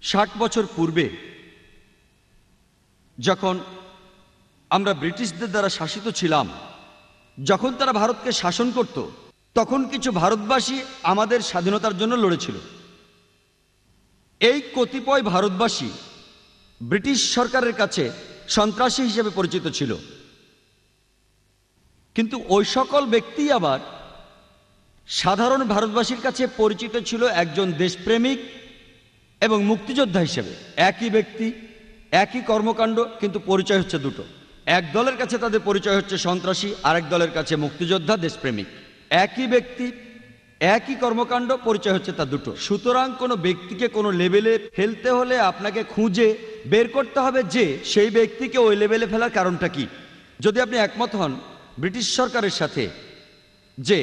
60 বছর পূর্বে যখন আমরা ব্রিটিশদের দ্বারা শাসিত ছিলাম, যখন তারা ভারতকে শাসন করত, তখন কিছু ভারতবাসী আমাদের স্বাধীনতার জন্য লড়েছিল। এই কতিপয় ভারতবাসী ব্রিটিশ সরকারের কাছে সন্ত্রাসী হিসেবে পরিচিত ছিল, কিন্তু ওই সকল ব্যক্তি আবার সাধারণ ভারতবাসীর কাছে পরিচিত ছিল একজন দেশপ্রেমিক এবং মুক্তিযোদ্ধা হিসেবে। একই ব্যক্তি, একই কর্মকাণ্ড, কিন্তু পরিচয় হচ্ছে দুটো। এক দলের কাছে তাদের পরিচয় হচ্ছে সন্ত্রাসী, আরেক দলের কাছে মুক্তিযোদ্ধা, দেশপ্রেমিক। একই ব্যক্তি, একই কর্মকাণ্ড, পরিচয় হচ্ছে তা দুটো। সুতরাং কোনো ব্যক্তিকে কোনো লেভেলে ফেলতে হলে আপনাকে খুঁজে বের করতে হবে যে সেই ব্যক্তিকে ওই লেভেলে ফেলার কারণটা কি। যদি আপনি একমত হন ব্রিটিশ সরকারের সাথে যে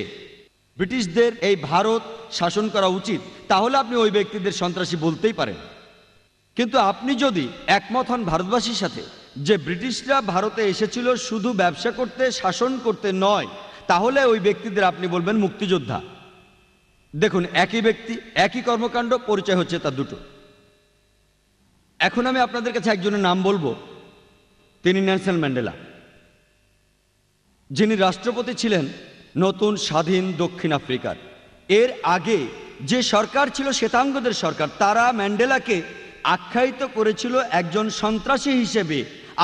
ব্রিটিশদের এই ভারত শাসন করা উচিত, তাহলে আপনি ওই ব্যক্তিদের সন্ত্রাসী বলতেই পারেন। কিন্তু আপনি যদি একমত হন ভারতবাসীর সাথে যে ব্রিটিশরা ভারতে এসেছিল শুধু ব্যবসা করতে, শাসন করতে নয়, তাহলে ওই ব্যক্তিদের আপনি বলবেন মুক্তিযোদ্ধা। দেখুন, একই ব্যক্তি, একই কর্মকাণ্ড, পরিচয় হচ্ছে তা দুটো। এখন আমি আপনাদের কাছে একজনের নাম বলবো, তিনি নেলসন ম্যান্ডেলা, যিনি রাষ্ট্রপতি ছিলেন নতুন স্বাধীন দক্ষিণ আফ্রিকার। এর আগে যে সরকার ছিল শ্বেতাঙ্গদের সরকার, তারা ম্যান্ডেলাকে আখ্যায়িত করেছিল একজন সন্ত্রাসী হিসেবে,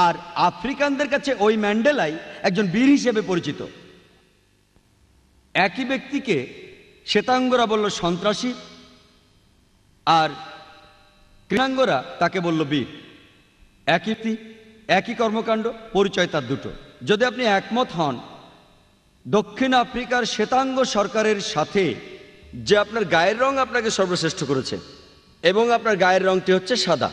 আর আফ্রিকানদের কাছে ওই ম্যান্ডেলাই একজন বীর হিসেবে পরিচিত। একই ব্যক্তিকে শ্বেতাঙ্গরা বলল সন্ত্রাসী, আর কৃষ্ণাঙ্গরা তাকে বলল বীর। একই একই কর্মকাণ্ড, পরিচয় তার দুটো। যদি আপনি একমত হন দক্ষিণ আফ্রিকার শ্বেতাঙ্গ সরকারের সাথে যে আপনার গায়ের রং আপনাকে সর্বশ্রেষ্ঠ করেছে এবং আপনার গায়ের রংটি হচ্ছে সাদা,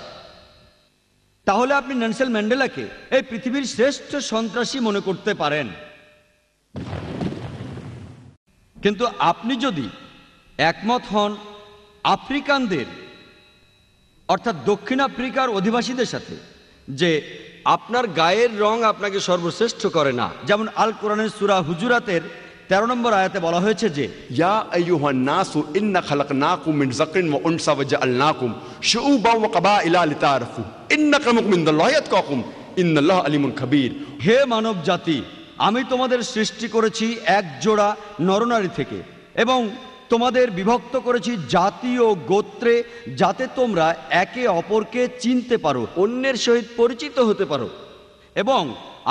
তাহলে আপনি নেলসন ম্যান্ডেলাকে এই পৃথিবীর শ্রেষ্ঠ সন্ত্রাসী মনে করতে পারেন। কিন্তু আপনি যদি একমত হন আফ্রিকানদের, অর্থাৎ দক্ষিণ আফ্রিকার অধিবাসীদের সাথে যে আপনার গায়ের রং আপনাকে সর্বশ্রেষ্ঠ করে না, যেমন আল কোরআনের সূরা হুজুরাতের 13 নম্বর আয়াতে বলা হয়েছে যে ইয়া আইয়ুহান নাসু ইন্না খালাকনাকুম মিন যাকরিন ওয়া উনসা ওয়া জাআলনাকুম শুউবান ওয়া কাবাইলা লিতাআরাফু ইন্না আক্রামাকুম ইনদাল্লাহি আতকাকুম ইন্নাল্লাহা আলিমুন খাবীর। হে মানব জাতি, আমি তোমাদের সৃষ্টি করেছি এক জোড়া নরনারী থেকে এবং তোমাদের বিভক্ত করেছি জাতি ও গোত্রে, যাতে তোমরা একে অপরকে চিনতে পারো, অন্যের সহিত পরিচিত হতে পারো। এবং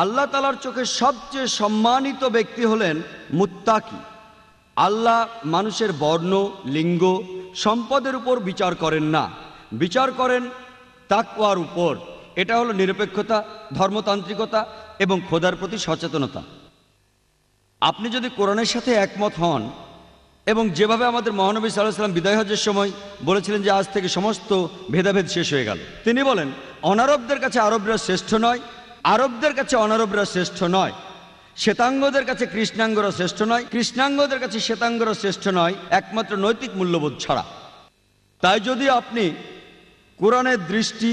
আল্লাহ তাআলার চোখে সবচেয়ে সম্মানিত ব্যক্তি হলেন মুত্তাকি। আল্লাহ মানুষের বর্ণ, লিঙ্গ, সম্পদের উপর বিচার করেন না, বিচার করেন তাকওয়ার উপর। এটা হলো নিরপেক্ষতা, ধর্মতান্ত্রিকতা এবং খোদার প্রতি সচেতনতা। আপনি যদি কোরআনের সাথে একমত হন এবং যেভাবে আমাদের মহানবী সাল্লাল্লাহু আলাইহি ওয়াসাল্লাম বিদায় হজ্জের সময় বলেছিলেন যে আজ থেকে সমস্ত ভেদাভেদ শেষ হয়ে গেল, তিনি বলেন অনারবদের কাছে আরবরা শ্রেষ্ঠ নয়, আরবদের কাছে অনারবরা শ্রেষ্ঠ নয়, শ্বেতাঙ্গদের কাছে কৃষ্ণাঙ্গরা শ্রেষ্ঠ নয়, কৃষ্ণাঙ্গদের কাছে শ্বেতাঙ্গরা শ্রেষ্ঠ নয়, একমাত্র নৈতিক মূল্যবোধ ছাড়া। তাই যদি আপনি কোরআনের দৃষ্টি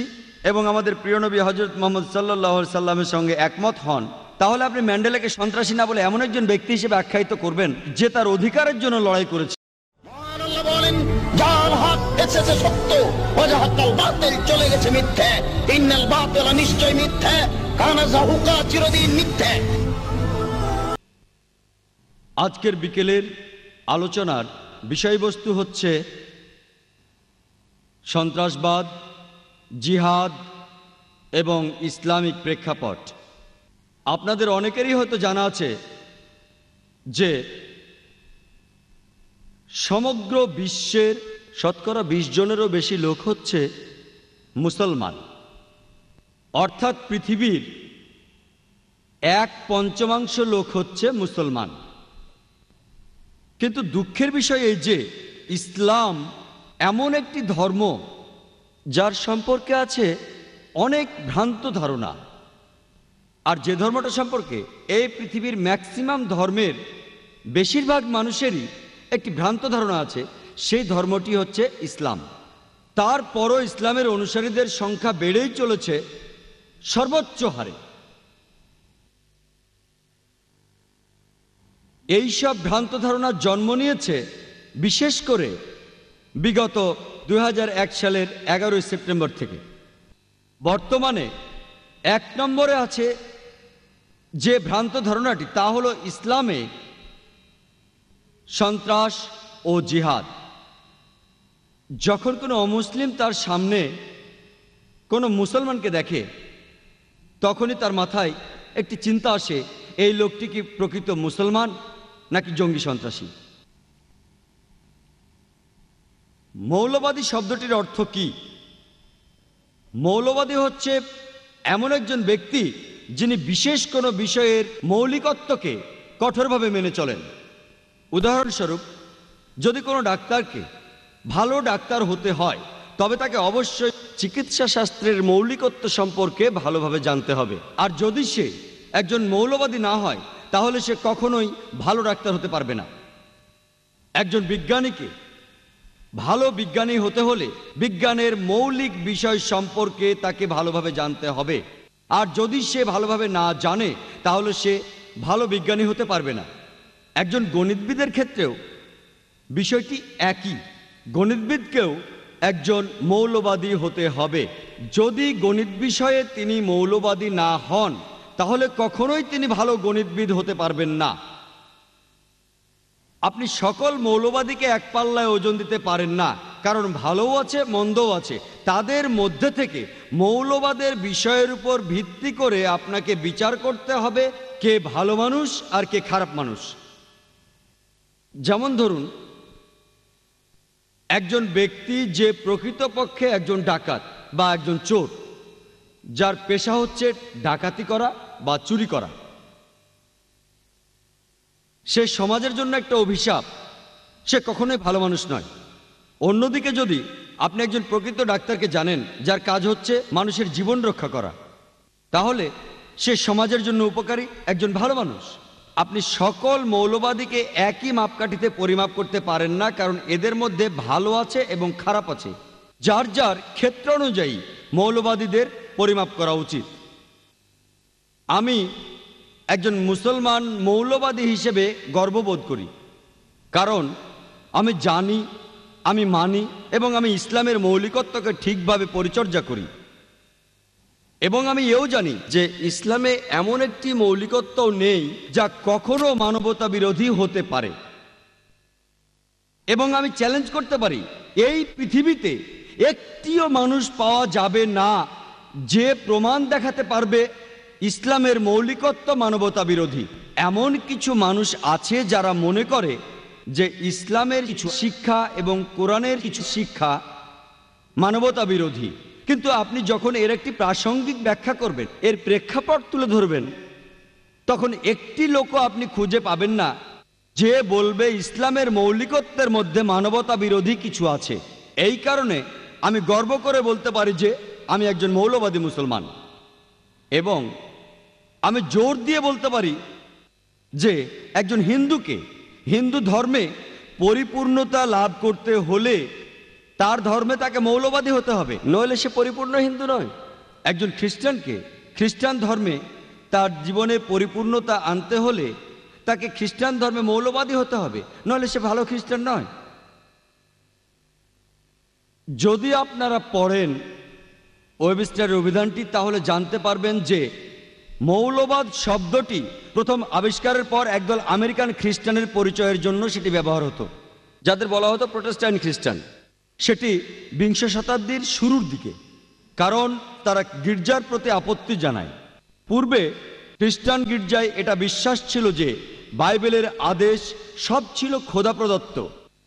এবং আমাদের প্রিয় নবী হযরত মুহাম্মদ সাল্লাল্লাহু আলাইহি সাল্লামের সঙ্গে একমত হন, তাহলে আপনি ম্যান্ডেলাকে সন্ত্রাসী না বলে এমন একজন ব্যক্তি হিসেবে আখ্যায়িত করবেন যে তার অধিকারের জন্য লড়াই করেছে। আল্লাহ বলেন, যার হক এসেছে সত্য, ওয়াজাহাকাল বাতিল, চলে গেছে মিথ্যে। ইন্নাল বাতিলা, নিশ্চয় মিথ্যে, কানা যাহুকা, চিরদিন মিথ্যে। আজকের বিকেলের আলোচনার বিষয়বস্তু হচ্ছে সন্ত্রাসবাদ, জিহাদ এবং ইসলামিক প্রেক্ষাপট। আপনাদের অনেকেরই হয়তো জানা আছে যে সমগ্র বিশ্বের শতকরা 20 জনেরও বেশি লোক হচ্ছে মুসলমান, অর্থাৎ পৃথিবীর 1/5 লোক হচ্ছে মুসলমান। কিন্তু দুঃখের বিষয় এই যে ইসলাম এমন একটি ধর্ম যার সম্পর্কে আছে অনেক ভ্রান্ত ধারণা, আর যে ধর্মটা সম্পর্কে এই পৃথিবীর ম্যাক্সিমাম ধর্মের বেশিরভাগ মানুষেরই একটি ভ্রান্ত ধারণা আছে, সেই ধর্মটি হচ্ছে ইসলাম। তারপরও ইসলামের অনুসারীদের সংখ্যা বেড়েই চলেছে সর্বোচ্চ হারে। এই সব ভ্রান্ত ধারণার জন্ম নিয়েছে বিশেষ করে বিগত 2001 সালের 11 সেপ্টেম্বর থেকে। বর্তমানে 1 নম্বরে আছে যে ভ্রান্ত ধারণাটি, তা হলো ইসলামে সন্ত্রাস ও জিহাদ। যখন কোনো অমুসলিম তার সামনে কোনো মুসলমানকে দেখে, তখনই তার মাথায় একটি চিন্তা আসে, এই লোকটি কি প্রকৃত মুসলমান নাকি জঙ্গি সন্ত্রাসী। মৌলবাদী শব্দটির অর্থ কি? মৌলবাদী হচ্ছে এমন একজন ব্যক্তি যিনি বিশেষ কোনো বিষয়ের মৌলিকত্বকে কঠোরভাবে মেনে চলেন। উদাহরণস্বরূপ, যদি কোনো ডাক্তারকে ভালো ডাক্তার হতে হয়, তবে তাকে অবশ্যই চিকিৎসা শাস্ত্রের মৌলিকত্ব সম্পর্কে ভালোভাবে জানতে হবে। আর যদি সে একজন মৌলবাদী না হয়, তাহলে সে কখনোই ভালো ডাক্তার হতে পারবে না। একজন বিজ্ঞানীকে ভালো বিজ্ঞানী হতে হলে বিজ্ঞানের মৌলিক বিষয় সম্পর্কে তাকে ভালোভাবে জানতে হবে। আর যদি সে ভালোভাবে না জানে, তাহলে সে ভালো বিজ্ঞানী হতে পারবে না। একজন গণিতবিদের ক্ষেত্রেও বিষয়টি একই। গণিতবিদকেও একজন মৌলবাদী হতে হবে। যদি গণিত বিষয়ে তিনি মৌলবাদী না হন, তাহলে কখনোই তিনি ভালো গণিতবিদ হতে পারবেন না। আপনি সকল মৌলবাদীকে এক পাল্লায় ওজন দিতে পারেন না, কারণ ভালোও আছে মন্দও আছে। তাদের মধ্যে থেকে মৌলবাদের বিষয়ের উপর ভিত্তি করে আপনাকে বিচার করতে হবে কে ভালো মানুষ আর কে খারাপ মানুষ। যেমন ধরুন, একজন ব্যক্তি যে প্রকৃতপক্ষে একজন ডাকাত বা একজন চোর, যার পেশা হচ্ছে ডাকাতি করা বা চুরি করা, সে সমাজের জন্য একটা অভিশাপ। সে কখনোই ভালো মানুষ নয়। অন্যদিকে যদি আপনি একজন প্রকৃত ডাক্তারকে জানেন, যার কাজ হচ্ছে মানুষের জীবন রক্ষা করা, তাহলে সে সমাজের জন্য উপকারী একজন ভালো মানুষ। আপনি সকল মৌলবাদীকে একই মাপকাঠিতে পরিমাপ করতে পারেন না, কারণ এদের মধ্যে ভালো আছে এবং খারাপ আছে। যার যার ক্ষেত্র অনুযায়ী মৌলবাদীদের পরিমাপ করা উচিত। আমি একজন মুসলমান মৌলবাদী হিসেবে গর্ববোধ করি, কারণ আমি জানি, আমি মানি এবং আমি ইসলামের মৌলিকত্বকে ঠিকভাবে পরিচর্যা করি। এবং আমি এও জানি যে ইসলামে এমন একটি মৌলিকত্বও নেই যা কখনো মানবতা বিরোধী হতে পারে। এবং আমি চ্যালেঞ্জ করতে পারি, এই পৃথিবীতে একটিও মানুষ পাওয়া যাবে না যে প্রমাণ দেখাতে পারবে ইসলামের মৌলিকত্ব মানবতা বিরোধী। এমন কিছু মানুষ আছে যারা মনে করে যে ইসলামের কিছু শিক্ষা এবং কোরআনের কিছু শিক্ষা মানবতা বিরোধী। কিন্তু আপনি যখন এর একটি প্রাসঙ্গিক ব্যাখ্যা করবেন, এর প্রেক্ষাপট তুলে ধরবেন, তখন একটি লোকও আপনি খুঁজে পাবেন না যে বলবে ইসলামের মৌলিকত্বের মধ্যে মানবতা বিরোধী কিছু আছে। এই কারণে আমি গর্ব করে বলতে পারি যে আমি একজন মৌলবাদী মুসলমান। এবং আমি জোর দিয়ে বলতে পারি যে একজন হিন্দুকে হিন্দু ধর্মে পরিপূর্ণতা লাভ করতে হলে তার ধর্মে তাকে মৌলবাদী হতে হবে, নইলে সে পরিপূর্ণ হিন্দু নয়। একজন খ্রিস্টানকে খ্রিস্টান ধর্মে তার জীবনে পরিপূর্ণতা আনতে হলে তাকে খ্রিস্টান ধর্মে মৌলবাদী হতে হবে, নইলে সে ভালো খ্রিস্টান নয়। যদি আপনারা পড়েন ওয়েবস্টারের অভিধানটি, তাহলে জানতে পারবেন যে মৌলবাদ শব্দটি প্রথম আবিষ্কারের পর একদল আমেরিকান খ্রিস্টানের পরিচয়ের জন্য সেটি ব্যবহার হতো, যাদের বলা হতো প্রোটেস্ট্যান্ট খ্রিস্টান। সেটি বিংশ শতাব্দীর শুরুর দিকে, কারণ তারা গির্জার প্রতি আপত্তি জানায়। পূর্বে খ্রিস্টান গির্জায় এটা বিশ্বাস ছিল যে বাইবেলের আদেশ সব ছিল খোদা প্রদত্ত,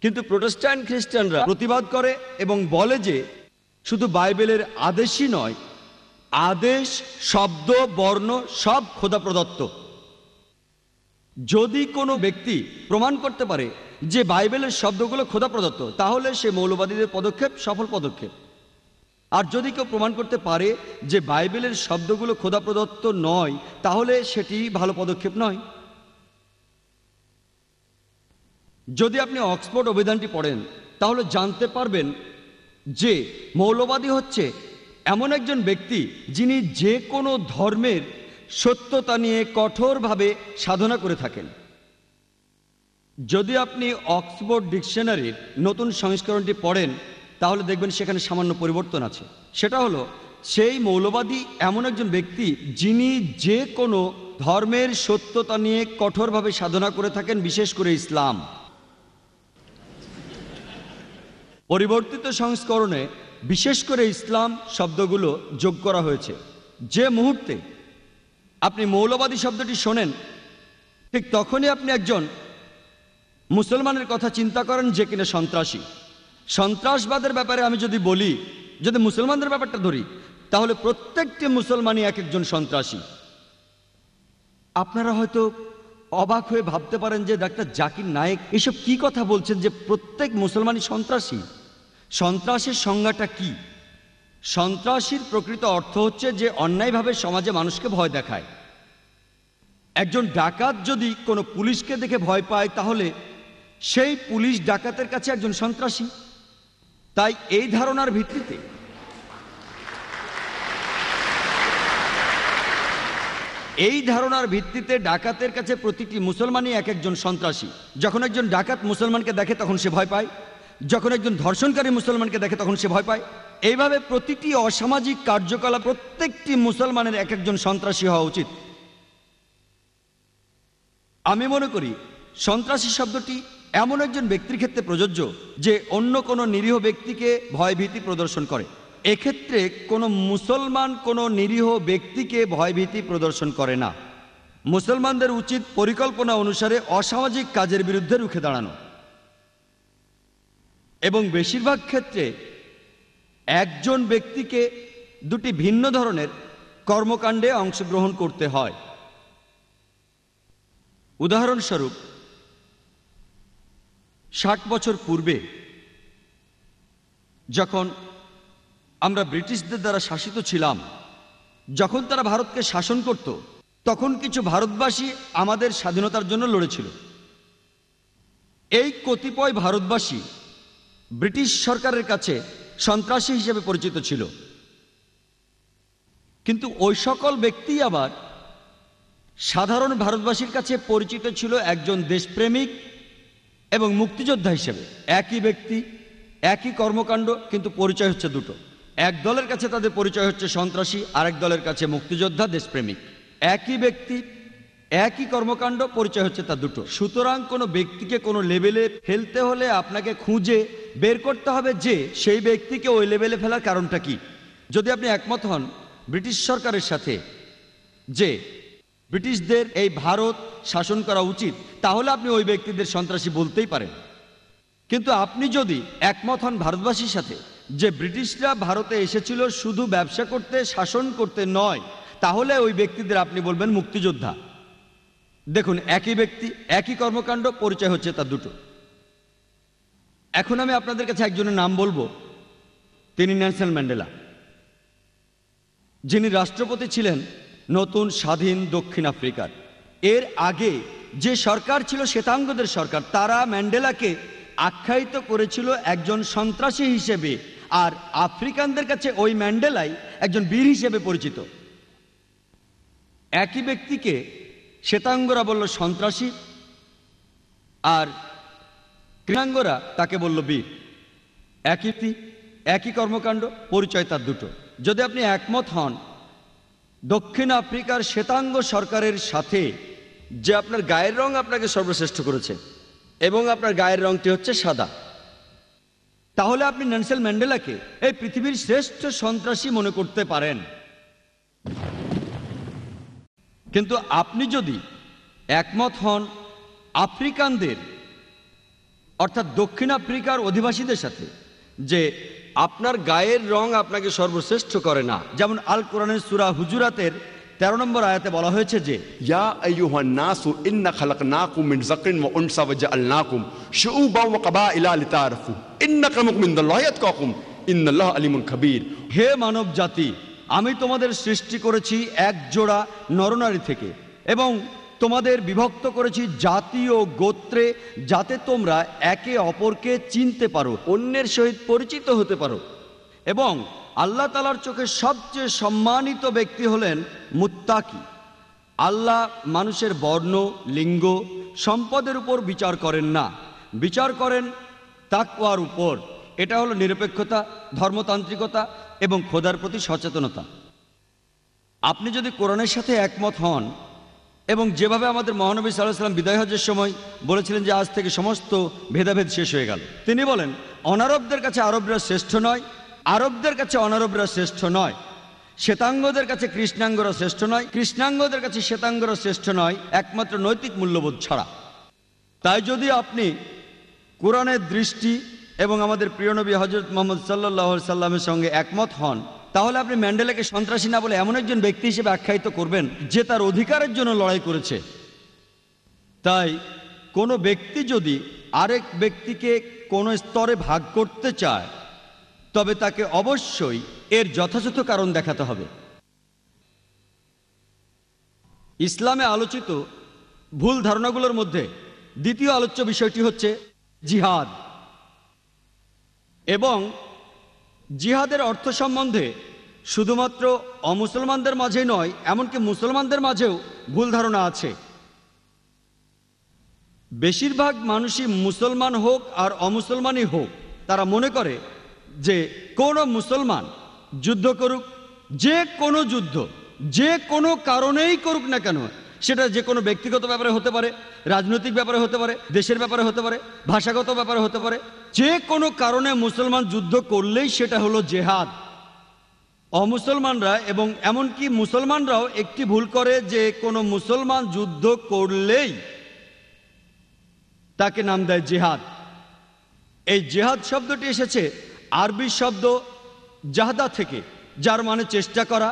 কিন্তু প্রোটেস্ট্যান্ট খ্রিস্টানরা প্রতিবাদ করে এবং বলে যে শুধু বাইবেলের আদেশই নয়, আদেশ, শব্দ, বর্ণ সব খোদা প্রদত্ত। যদি কোনো ব্যক্তি প্রমাণ করতে পারে যে বাইবেলের শব্দগুলো খোদা প্রদত্ত, তাহলে সে মৌলবাদীদের পদক্ষেপ সফল পদক্ষেপ। আর যদি কেউ প্রমাণ করতে পারে যে বাইবেলের শব্দগুলো খোদা প্রদত্ত নয়, তাহলে সেটি ভালো পদক্ষেপ নয়। যদি আপনি অক্সফোর্ড অভিধানটি পড়েন, তাহলে জানতে পারবেন যে মৌলবাদী হচ্ছে এমন একজন ব্যক্তি যিনি যে কোনো ধর্মের সত্যতা নিয়ে কঠোরভাবে সাধনা করে থাকেন। যদি আপনি অক্সফোর্ড ডিকশনারির নতুন সংস্করণটি পড়েন তাহলে দেখবেন সেখানে সামান্য পরিবর্তন আছে। সেটা হলো, সেই মৌলবাদী এমন একজন ব্যক্তি যিনি যে কোনো ধর্মের সত্যতা নিয়ে কঠোরভাবে সাধনা করে থাকেন, বিশেষ করে ইসলাম। পরিবর্তিত সংস্করণে বিশেষ করে ইসলাম শব্দগুলো যোগ করা হয়েছে। যে মুহূর্তে আপনি মৌলবাদী শব্দটি শোনেন, ঠিক তখনই আপনি একজন মুসলমানের কথা চিন্তা করেন যে কিনা সন্ত্রাসী। সন্ত্রাসবাদের ব্যাপারে আমি যদি বলি, যদি মুসলমানদের ব্যাপারটা ধরি, তাহলে প্রত্যেকটি মুসলমানই এক একজন সন্ত্রাসী। আপনারা হয়তো অবাক হয়ে ভাবতে পারেন যে ডাক্তার জাকির নায়েক এসব কি কথা বলছেন যে প্রত্যেক মুসলমানই সন্ত্রাসী। সন্ত্রাসের সংজ্ঞাটা কি? সন্ত্রাসীর প্রকৃত অর্থ হচ্ছে যে অন্যায়ভাবে সমাজে মানুষকে ভয় দেখায়। একজন ডাকাত যদি কোনো পুলিশকে দেখে ভয় পায়, তাহলে সেই পুলিশ ডাকাতের কাছে একজন সন্ত্রাসী। তাই এই ধারণার ভিত্তিতে ডাকাতের কাছে প্রতিটি মুসলমানই এক একজন সন্ত্রাসী। যখন একজন ডাকাত মুসলমানকে দেখে তখন সে ভয় পায়, যখন একজন ধর্ষণকারী মুসলমানকে দেখে তখন সে ভয় পায়। এইভাবে প্রতিটি অসামাজিক কার্যকলাপ প্রত্যেকটি মুসলমানের এক একজন সন্ত্রাসী হওয়া উচিত। আমি মনে করি সন্ত্রাসী শব্দটি এমন একজন ব্যক্তির ক্ষেত্রে প্রযোজ্য যে অন্য কোনো নিরীহ ব্যক্তিকে ভয়ভীতি প্রদর্শন করে। এক্ষেত্রে কোনো মুসলমান কোনো নিরীহ ব্যক্তিকে ভয়ভীতি প্রদর্শন করে না। মুসলমানদের উচিত পরিকল্পনা অনুসারে অসামাজিক কাজের বিরুদ্ধে রুখে দাঁড়ানো, এবং বেশিরভাগ ক্ষেত্রে একজন ব্যক্তিকে দুটি ভিন্ন ধরনের কর্মকাণ্ডে অংশগ্রহণ করতে হয়। উদাহরণস্বরূপ, 60 বছর পূর্বে যখন আমরা ব্রিটিশদের দ্বারা শাসিত ছিলাম, যখন তারা ভারতকে শাসন করত, তখন কিছু ভারতবাসী আমাদের স্বাধীনতার জন্য লড়েছিল। এই কতিপয় ভারতবাসী ব্রিটিশ সরকারের কাছে সন্ত্রাসী হিসেবে পরিচিত ছিল, কিন্তু ওই সকল ব্যক্তি আবার সাধারণ ভারতবাসীর কাছে পরিচিত ছিল একজন দেশপ্রেমিক এবং মুক্তিযোদ্ধা হিসেবে। একই ব্যক্তি, একই কর্মকাণ্ড, কিন্তু পরিচয় হচ্ছে দুটো। এক দলের কাছে তাদের পরিচয় হচ্ছে সন্ত্রাসী, আরেক দলের কাছে মুক্তিযোদ্ধা, দেশপ্রেমিক। একই ব্যক্তি, একই কর্মকাণ্ড, পরিচয় হচ্ছে তা দুটো। সুতরাং কোনো ব্যক্তিকে কোনো লেভেলে ফেলতে হলে আপনাকে খুঁজে বের করতে হবে যে সেই ব্যক্তিকে ওই লেভেলে ফেলার কারণটা কি। যদি আপনি একমত হন ব্রিটিশ সরকারের সাথে যে ব্রিটিশদের এই ভারত শাসন করা উচিত, তাহলে আপনি ওই ব্যক্তিদের সন্ত্রাসী বলতেই পারেন। কিন্তু আপনি যদি একমত হন ভারতবাসীর সাথে যে ব্রিটিশরা ভারতে এসেছিল শুধু ব্যবসা করতে, শাসন করতে নয়, তাহলে ওই ব্যক্তিদের আপনি বলবেন মুক্তিযোদ্ধা। দেখুন, একই ব্যক্তি, একই কর্মকাণ্ড, পরিচয় হচ্ছে তা দুটো। এখন আমি আপনাদের কাছে একজনের নাম বলবো, তিনি নেলসন ম্যান্ডেলা, যিনি রাষ্ট্রপতি ছিলেন নতুন স্বাধীন দক্ষিণ আফ্রিকার। এর আগে যে সরকার ছিল শ্বেতাঙ্গদের সরকার, তারা ম্যান্ডেলাকে আখ্যায়িত করেছিল একজন সন্ত্রাসী হিসেবে, আর আফ্রিকানদের কাছে ওই ম্যান্ডেলাই একজন বীর হিসেবে পরিচিত। একই ব্যক্তিকে শ্বেতাঙ্গরা বলল সন্ত্রাসী, আর কৃষ্ণাঙ্গরা তাকে বলল বীর। একই একই কর্মকাণ্ড, পরিচয় তার দুটো। যদি আপনি একমত হন দক্ষিণ আফ্রিকার শ্বেতাঙ্গ সরকারের সাথে যে আপনার গায়ের রং আপনাকে সর্বশ্রেষ্ঠ করেছে এবং আপনার গায়ের রংটি হচ্ছে সাদা, তাহলে আপনি নেলসন ম্যান্ডেলাকে এই পৃথিবীর শ্রেষ্ঠ সন্ত্রাসী মনে করতে পারেন। কিন্তু আপনি যদি একমত হন আফ্রিকানদের, অর্থাৎ দক্ষিণ আফ্রিকার অধিবাসীদের সাথে যে আপনার গায়ের রং আপনাকে সর্বশ্রেষ্ঠ করে না, যেমন আল কোরআনের সূরা হুজুরাতের 13 নম্বর আয়াতে বলা হয়েছে যে या अय्युहन नासु इन्ना खलकनाकुम मिन ज़क्रिन व उनसा व जअलनाकुम शुऊबन व क़बाइला लितारफू इन्ना अक्रमकुम इनदल्लाहि अत्क़ाकुम इन्नल्लाह अलीमुन खबीर। হে মানব জাতি, আমি তোমাদের সৃষ্টি করেছি এক জোড়া নরনারী থেকে এবং তোমাদের বিভক্ত করেছি জাতি ও গোত্রে, যাতে তোমরা একে অপরকে চিনতে পারো, অন্যের সহিত পরিচিত হতে পারো। এবং আল্লাহ তাআলার চোখে সবচেয়ে সম্মানিত ব্যক্তি হলেন মুত্তাকি। আল্লাহ মানুষের বর্ণ, লিঙ্গ, সম্পদের উপর বিচার করেন না, বিচার করেন তাকওয়ার উপর। এটা হলো নিরপেক্ষতা, ধর্মতান্ত্রিকতা এবং খোদার প্রতি সচেতনতা। আপনি যদি কোরআনের সাথে একমত হন এবং যেভাবে আমাদের মহানবী সাল্লাল্লাহু আলাইহি ওয়াসাল্লাম বিদায় হজ্জের সময় বলেছিলেন যে আজ থেকে সমস্ত ভেদাভেদ শেষ হয়ে গেল, তিনি বলেন অনারবদের কাছে আরবরা শ্রেষ্ঠ নয়, আরবদের কাছে অনারবরা শ্রেষ্ঠ নয়, শ্বেতাঙ্গদের কাছে কৃষ্ণাঙ্গরা শ্রেষ্ঠ নয়, কৃষ্ণাঙ্গদের কাছে শ্বেতাঙ্গরা শ্রেষ্ঠ নয়, একমাত্র নৈতিক মূল্যবোধ ছাড়া। তাই যদি আপনি কোরআনের দৃষ্টি এবং আমাদের প্রিয় নবী হযরত মুহাম্মদ সাল্লাল্লাহু আলাইহি সাল্লামের সঙ্গে একমত হন, তাহলে আপনি ম্যান্ডেলাকে সন্ত্রাসী না বলে এমন একজন ব্যক্তি হিসেবে আখ্যায়িত করবেন যে তার অধিকারের জন্য লড়াই করেছে। তাই কোনো ব্যক্তি যদি আরেক ব্যক্তিকে কোনো স্তরে ভাগ করতে চায় তবে তাকে অবশ্যই এর যথাযথ কারণ দেখাতে হবে। ইসলামে আলোচিত ভুল ধারণাগুলোর মধ্যে দ্বিতীয় আলোচ্য বিষয়টি হচ্ছে জিহাদ। এবং জিহাদের অর্থ সম্বন্ধে শুধুমাত্র অমুসলমানদের মাঝে নয়, এমনকি মুসলমানদের মাঝেও ভুল ধারণা আছে। বেশিরভাগ মানুষই মুসলমান হোক আর অমুসলমানই হোক, তারা মনে করে যে কোনো মুসলমান যুদ্ধ করুক, যে কোনো যুদ্ধ যে কোনো কারণেই করুক না কেন, সেটা যে কোনো ব্যক্তিগত ব্যাপারে হতে পারে, রাজনৈতিক ব্যাপারে হতে পারে, দেশের ব্যাপারে হতে পারে, ভাষাগত ব্যাপারে হতে পারে, যে কোনো কারণে মুসলমান যুদ্ধ করলেই সেটা হলো জেহাদ। অমুসলমানরা এবং এমনকি মুসলমানরাও একটি ভুল করে যে কোনো মুসলমান যুদ্ধ করলেই তাকে নাম দেয় জেহাদ। এই জেহাদ শব্দটি এসেছে আরবি শব্দ জাহদা থেকে, যার মানে চেষ্টা করা,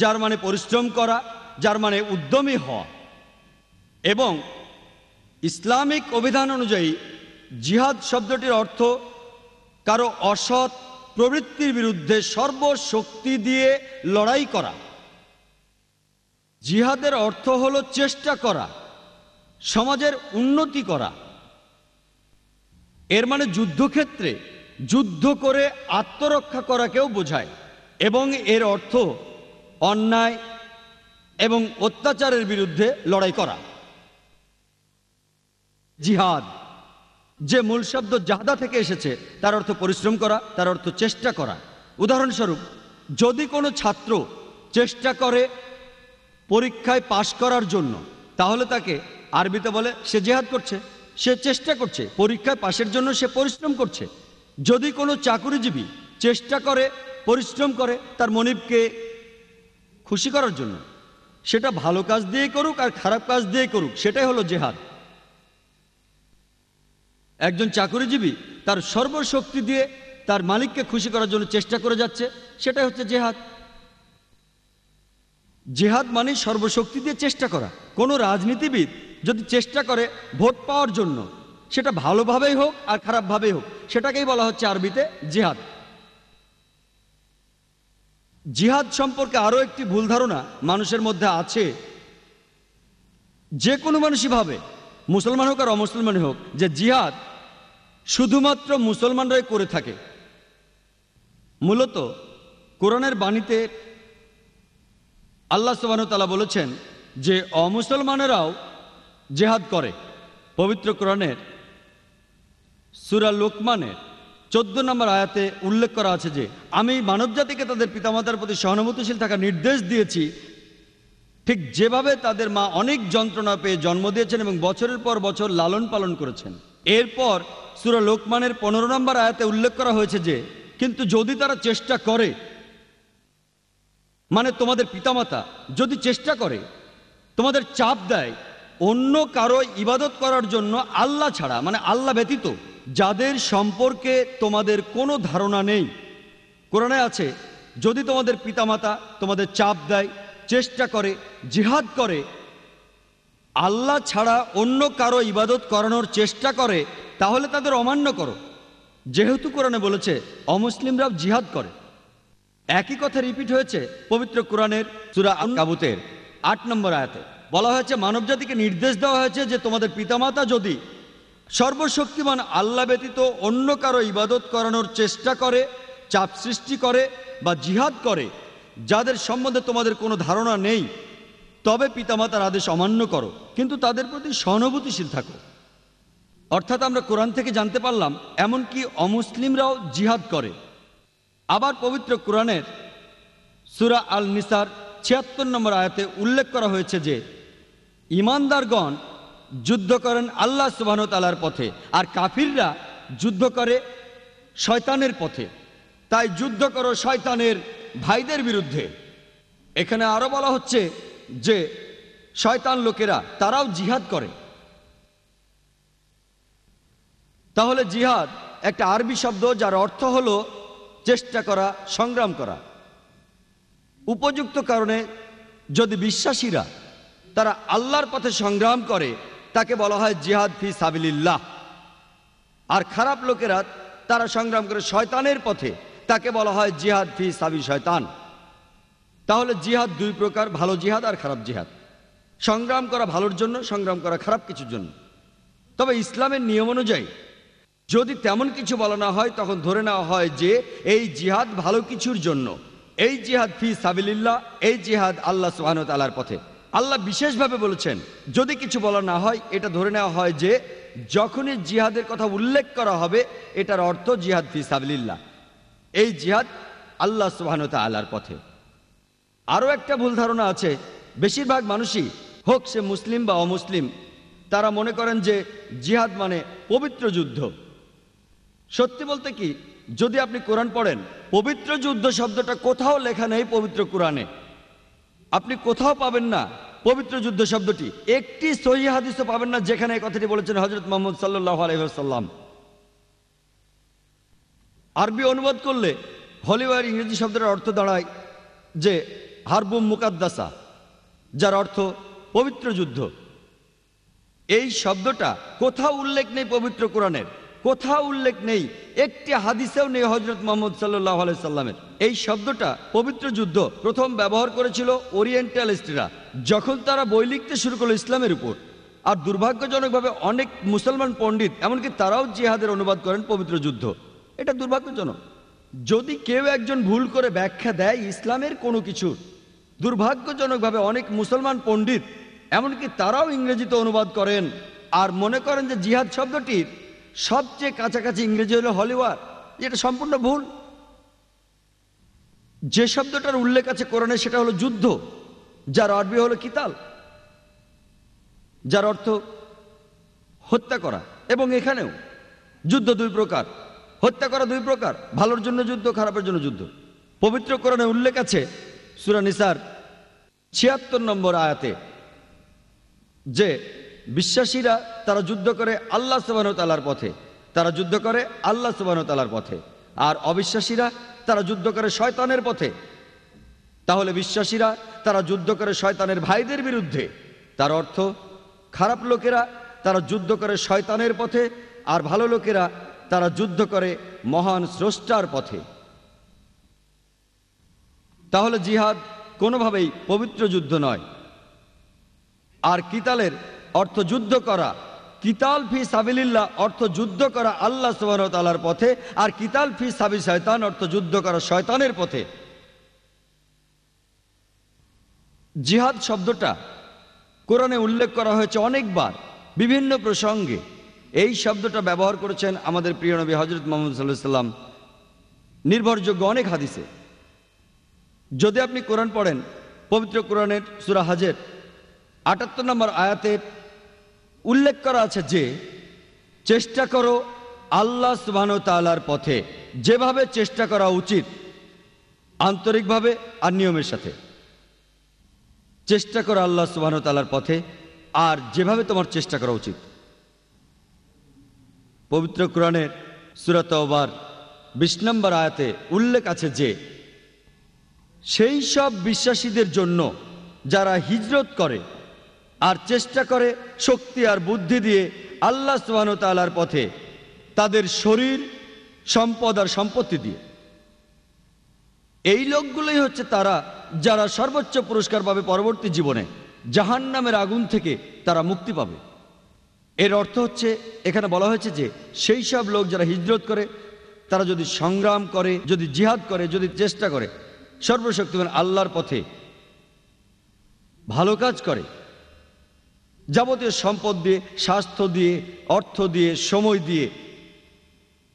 যার মানে পরিশ্রম করা, যার মানে উদ্যমী হওয়া। এবং ইসলামিক অভিধান অনুযায়ী জিহাদ শব্দটির অর্থ কারো অসৎ প্রবৃত্তির বিরুদ্ধে সর্বশক্তি দিয়ে লড়াই করা। জিহাদের অর্থ হলো চেষ্টা করা, সমাজের উন্নতি করা। এর মানে যুদ্ধক্ষেত্রে যুদ্ধ করে আত্মরক্ষা করাকেও বোঝায়। এবং এর অর্থ অন্যায় এবং অত্যাচারের বিরুদ্ধে লড়াই করা। জিহাদ যে মূল শব্দ জাহদা থেকে এসেছে, তার অর্থ পরিশ্রম করা, তার অর্থ চেষ্টা করা। উদাহরণস্বরূপ, যদি কোনো ছাত্র চেষ্টা করে পরীক্ষায় পাশ করার জন্য, তাহলে তাকে আরবিতে বলে সে জিহাদ করছে, সে চেষ্টা করছে, পরীক্ষায় পাশের জন্য সে পরিশ্রম করছে। যদি কোনো চাকুরিজীবী চেষ্টা করে পরিশ্রম করে তার মনিবকে খুশি করার জন্য, সেটা ভালো কাজ দিয়ে করুক আর খারাপ কাজ দিয়ে করুক, সেটাই হলো জেহাদ। একজন চাকুরিজীবী তার সর্বশক্তি দিয়ে তার মালিককে খুশি করার জন্য চেষ্টা করে যাচ্ছে, সেটাই হচ্ছে জেহাদ। জেহাদ মানে সর্বশক্তি দিয়ে চেষ্টা করা। কোনো রাজনীতিবিদ যদি চেষ্টা করে ভোট পাওয়ার জন্য, সেটা ভালোভাবেই হোক আর খারাপভাবেই হোক, সেটাকেই বলা হচ্ছে আরবিতে জিহাদ। জিহাদ সম্পর্কে আরও একটি ভুল ধারণা মানুষের মধ্যে আছে। যে কোনো মানুষই ভাবে, মুসলমান হোক আর অমুসলমান হোক, যে জিহাদ শুধুমাত্র মুসলমানরাই করে থাকে। মূলত কোরআনের বাণীতে আল্লাহ সুবহানাহু ওয়া তাআলা বলেছেন যে অমুসলমানেরাও জিহাদ করে। পবিত্র কোরআনের সূরা লোকমানের 14 নম্বর আয়াতে উল্লেখ করা আছে যে আমি মানবজাতিকে তাদের পিতামাতার প্রতি সহানুভূতিশীল থাকার নির্দেশ দিয়েছি, ঠিক যেভাবে তাদের মা অনেক যন্ত্রণা পেয়ে জন্ম দিয়েছেন এবং বছরের পর বছর লালন পালন করেছেন। এরপর সূরা লোকমানের 15 নম্বর আয়াতে উল্লেখ করা হয়েছে যে কিন্তু যদি তারা চেষ্টা করে, মানে তোমাদের পিতামাতা যদি চেষ্টা করে, তোমাদের চাপ দেয় অন্য কারো ইবাদত করার জন্য আল্লাহ ছাড়া, মানে আল্লাহ ব্যতীত, যাদের সম্পর্কে তোমাদের কোনো ধারণা নেই। কোরআনে আছে যদি তোমাদের পিতামাতা তোমাদের চাপ দেয়, চেষ্টা করে, জিহাদ করে, আল্লাহ ছাড়া অন্য কারো ইবাদত করানোর চেষ্টা করে, তাহলে তাদের অমান্য করো। যেহেতু কোরআনে বলেছে অমুসলিমরাও জিহাদ করে, একই কথা রিপিট হয়েছে পবিত্র কোরআনের সূরা আনকাবুতের 8 নম্বর আয়াতে। বলা হয়েছে মানবজাতিকে নির্দেশ দেওয়া হয়েছে যে তোমাদের পিতামাতা যদি সর্বশক্তিমান আল্লাহ ব্যতীত অন্য কারো ইবাদত করানোর চেষ্টা করে, চাপ সৃষ্টি করে বা জিহাদ করে, যাদের সম্বন্ধে তোমাদের কোনো ধারণা নেই, তবে পিতামাতার আদেশ অমান্য করো, কিন্তু তাদের প্রতি সহানুভূতিশীল থাকো। অর্থাৎ আমরা কোরআন থেকে জানতে পারলাম এমনকি অমুসলিমরাও জিহাদ করে। আবার পবিত্র কোরআনের সূরা আল নিসার ৭৬ নম্বর আয়াতে উল্লেখ করা হয়েছে যে ঈমানদারগণ যুদ্ধ করেন আল্লাহ সুবহানাহু ওয়া তাআলার পথে, আর কাফিররা যুদ্ধ করে শয়তানের পথে। তাই যুদ্ধ করো শয়তানের ভাইদের বিরুদ্ধে। এখানে আরো বলা হচ্ছে যে শয়তান লোকেরা তারাও জিহাদ করে। তাহলে জিহাদ একটা আরবি শব্দ যার অর্থ হলো চেষ্টা করা, সংগ্রাম করা। উপযুক্ত কারণে যদি বিশ্বাসীরা তারা আল্লাহর পথে সংগ্রাম করে তাকে বলা হয় জিহাদ ফি সাবিলিল্লাহ। আর খারাপ লোকেরা তারা সংগ্রাম করে শয়তানের পথে, তাকে বলা হয় জিহাদ ফি সাবি শয়তান। তাহলে জিহাদ দুই প্রকার, ভালো জিহাদ আর খারাপ জিহাদ। সংগ্রাম করা ভালোর জন্য, সংগ্রাম করা খারাপ কিছুর জন্য। তবে ইসলামের নিয়ম অনুযায়ী যদি তেমন কিছু বলা না হয় তখন ধরে নেওয়া হয় যে এই জিহাদ ভালো কিছুর জন্য, এই জিহাদ ফি সাবিলিল্লাহ, এই জিহাদ আল্লাহ সুবহানাহু ওয়া তাআলার পথে। আল্লাহ বিশেষভাবে বলেছেন যদি কিছু বলা না হয় এটা ধরে নেওয়া হয় যে যখনই জিহাদের কথা উল্লেখ করা হবে এটার অর্থ জিহাদ ফি সাবিলিল্লাহ, এই জিহাদ আল্লাহ সুবহানাহু ওয়া তাআলার পথে। আরও একটা ভুল ধারণা আছে, বেশিরভাগ মানুষই হোক সে মুসলিম বা অমুসলিম, তারা মনে করেন যে জিহাদ মানে পবিত্র যুদ্ধ। সত্যি বলতে কি, যদি আপনি কোরআন পড়েন পবিত্র যুদ্ধ শব্দটা কোথাও লেখা নেই পবিত্র কোরআনে। আপনি কোথাও পাবেন না পবিত্র যুদ্ধ শব্দটি, একটি সহিহ হাদিসও পাবেন না যেখানে এই কথাটি বলেছেন হযরত মুহাম্মদ সাল্লাল্লাহু আলাইহি ওয়াসাল্লাম। আরবি অনুবাদ করলে হলিওয়ার ইংরেজি শব্দের অর্থ দাঁড়ায় যে হারবুম মুকাদ্দাসা, যার অর্থ পবিত্র যুদ্ধ। এই শব্দটা কোথাও উল্লেখ নেই পবিত্র কোরআনের, কোথাও উল্লেখ নেই, একটি হাদিসেও নেই হযরত মুহাম্মদ সাল্লাল্লাহু আলাইহি সাল্লামের। এই শব্দটা পবিত্র যুদ্ধ প্রথম ব্যবহার করেছিল ওরিয়েন্টালিস্টরা যখন তারা বই লিখতে শুরু করলো ইসলামের উপর। আর দুর্ভাগ্যজনকভাবে অনেক মুসলমান পণ্ডিত এমনকি তারাও জিহাদের অনুবাদ করেন পবিত্র যুদ্ধ। এটা দুর্ভাগ্যজনক। যদি কেউ একজন ভুল করে ব্যাখ্যা দেয় ইসলামের কোনো কিছু, দুর্ভাগ্যজনকভাবে অনেক মুসলমান পণ্ডিত এমনকি তারাও ইংরেজিতে অনুবাদ করেন আর মনে করেন যে জিহাদ শব্দটির সবচেয়ে কাছাকাছি ইংরেজি হলো হলিওয়ার। এটা সম্পূর্ণ ভুল। যে শব্দটার উল্লেখ আছে কোরআনে সেটা হলো যুদ্ধ, যার আরবি হলো কিতাল, যার অর্থ হত্যা করা। এবং এখানেও যুদ্ধ দুই প্রকার, হত্যা করা দুই প্রকার, ভালোর জন্য যুদ্ধ, খারাপের জন্য যুদ্ধ। পবিত্র কোরআনে উল্লেখ আছে সূরা নিসার ৭৬ নম্বর আয়াতে যে বিশ্বাসীরা তারা যুদ্ধ করে আল্লাহ সুবহানাহু ওয়া তাআলার পথে, তারা যুদ্ধ করে আল্লাহ সুবহানাহু ওয়া তাআলার পথে। আর অবিশ্বাসীরা তারা যুদ্ধ করে শয়তানের পথে। তাহলে বিশ্বাসীরা তারা যুদ্ধ করে শয়তানের ভাইদের বিরুদ্ধে। তার অর্থ খারাপ লোকেরা তারা যুদ্ধ করে শয়তানের পথে, আর ভালো লোকেরা তারা যুদ্ধ করে মহান স্রষ্টার পথে। তাহলে জিহাদ কোনোভাবেই পবিত্র যুদ্ধ নয়। আর কিতালের অর্থ যুদ্ধ করা, কিতাল ফি সাবিলিল্লাহ অর্থ যুদ্ধ করা আল্লাহ সুবহানাহু ওয়া তাআলার পথে, আর কিতাল ফি সাবি শয়তান অর্থ যুদ্ধ করা শয়তানের পথে। জিহাদ শব্দটা কোরআনে উল্লেখ করা হয়েছে অনেকবার বিভিন্ন প্রসঙ্গে। এই শব্দটা ব্যবহার করেছেন আমাদের প্রিয় নবী হযরত মুহাম্মদ সাল্লাল্লাহু আলাইহি ওয়াসাল্লাম নির্ভরযোগ্য অনেক হাদিসে। যদি আপনি কোরআন পড়েন পবিত্র কোরআনের সূরা হজের ৭৮ নম্বর আয়াতে উল্লেখ করা আছে যে চেষ্টা করো আল্লাহ সুবহানাহু ওয়া তাআলার পথে, যেভাবে চেষ্টা করা উচিত আন্তরিকভাবে আর নিয়মের সাথে। চেষ্টা করো আল্লাহ সুবহানাহু ওয়া তাআলার পথে আর যেভাবে তোমার চেষ্টা করা উচিত। পবিত্র কোরআনের সূরা তাওবার ২০ নম্বর আয়াতে উল্লেখ আছে যে সেই সব বিশ্বাসীদের জন্য যারা হিজরত করে আর চেষ্টা করে শক্তি আর বুদ্ধি দিয়ে আল্লাহ সুবহানাহু ওয়া তাআলার পথে, তাদের শরীর, সম্পদ আর সম্পত্তি দিয়ে। এই লোকগুলোই হচ্ছে তারা যারা সর্বোচ্চ পুরস্কার পাবে পরবর্তী জীবনে, জাহান্নামের আগুন থেকে তারা মুক্তি পাবে। এর অর্থ হচ্ছে এখানে বলা হয়েছে যে সেই সব লোক যারা হিজরত করে, তারা যদি সংগ্রাম করে, যদি জিহাদ করে, যদি চেষ্টা করে সর্বশক্তিমান আল্লাহর পথে, ভালো কাজ করে, যাবতীয় সম্পদ দিয়ে, স্বাস্থ্য দিয়ে, অর্থ দিয়ে, সময় দিয়ে,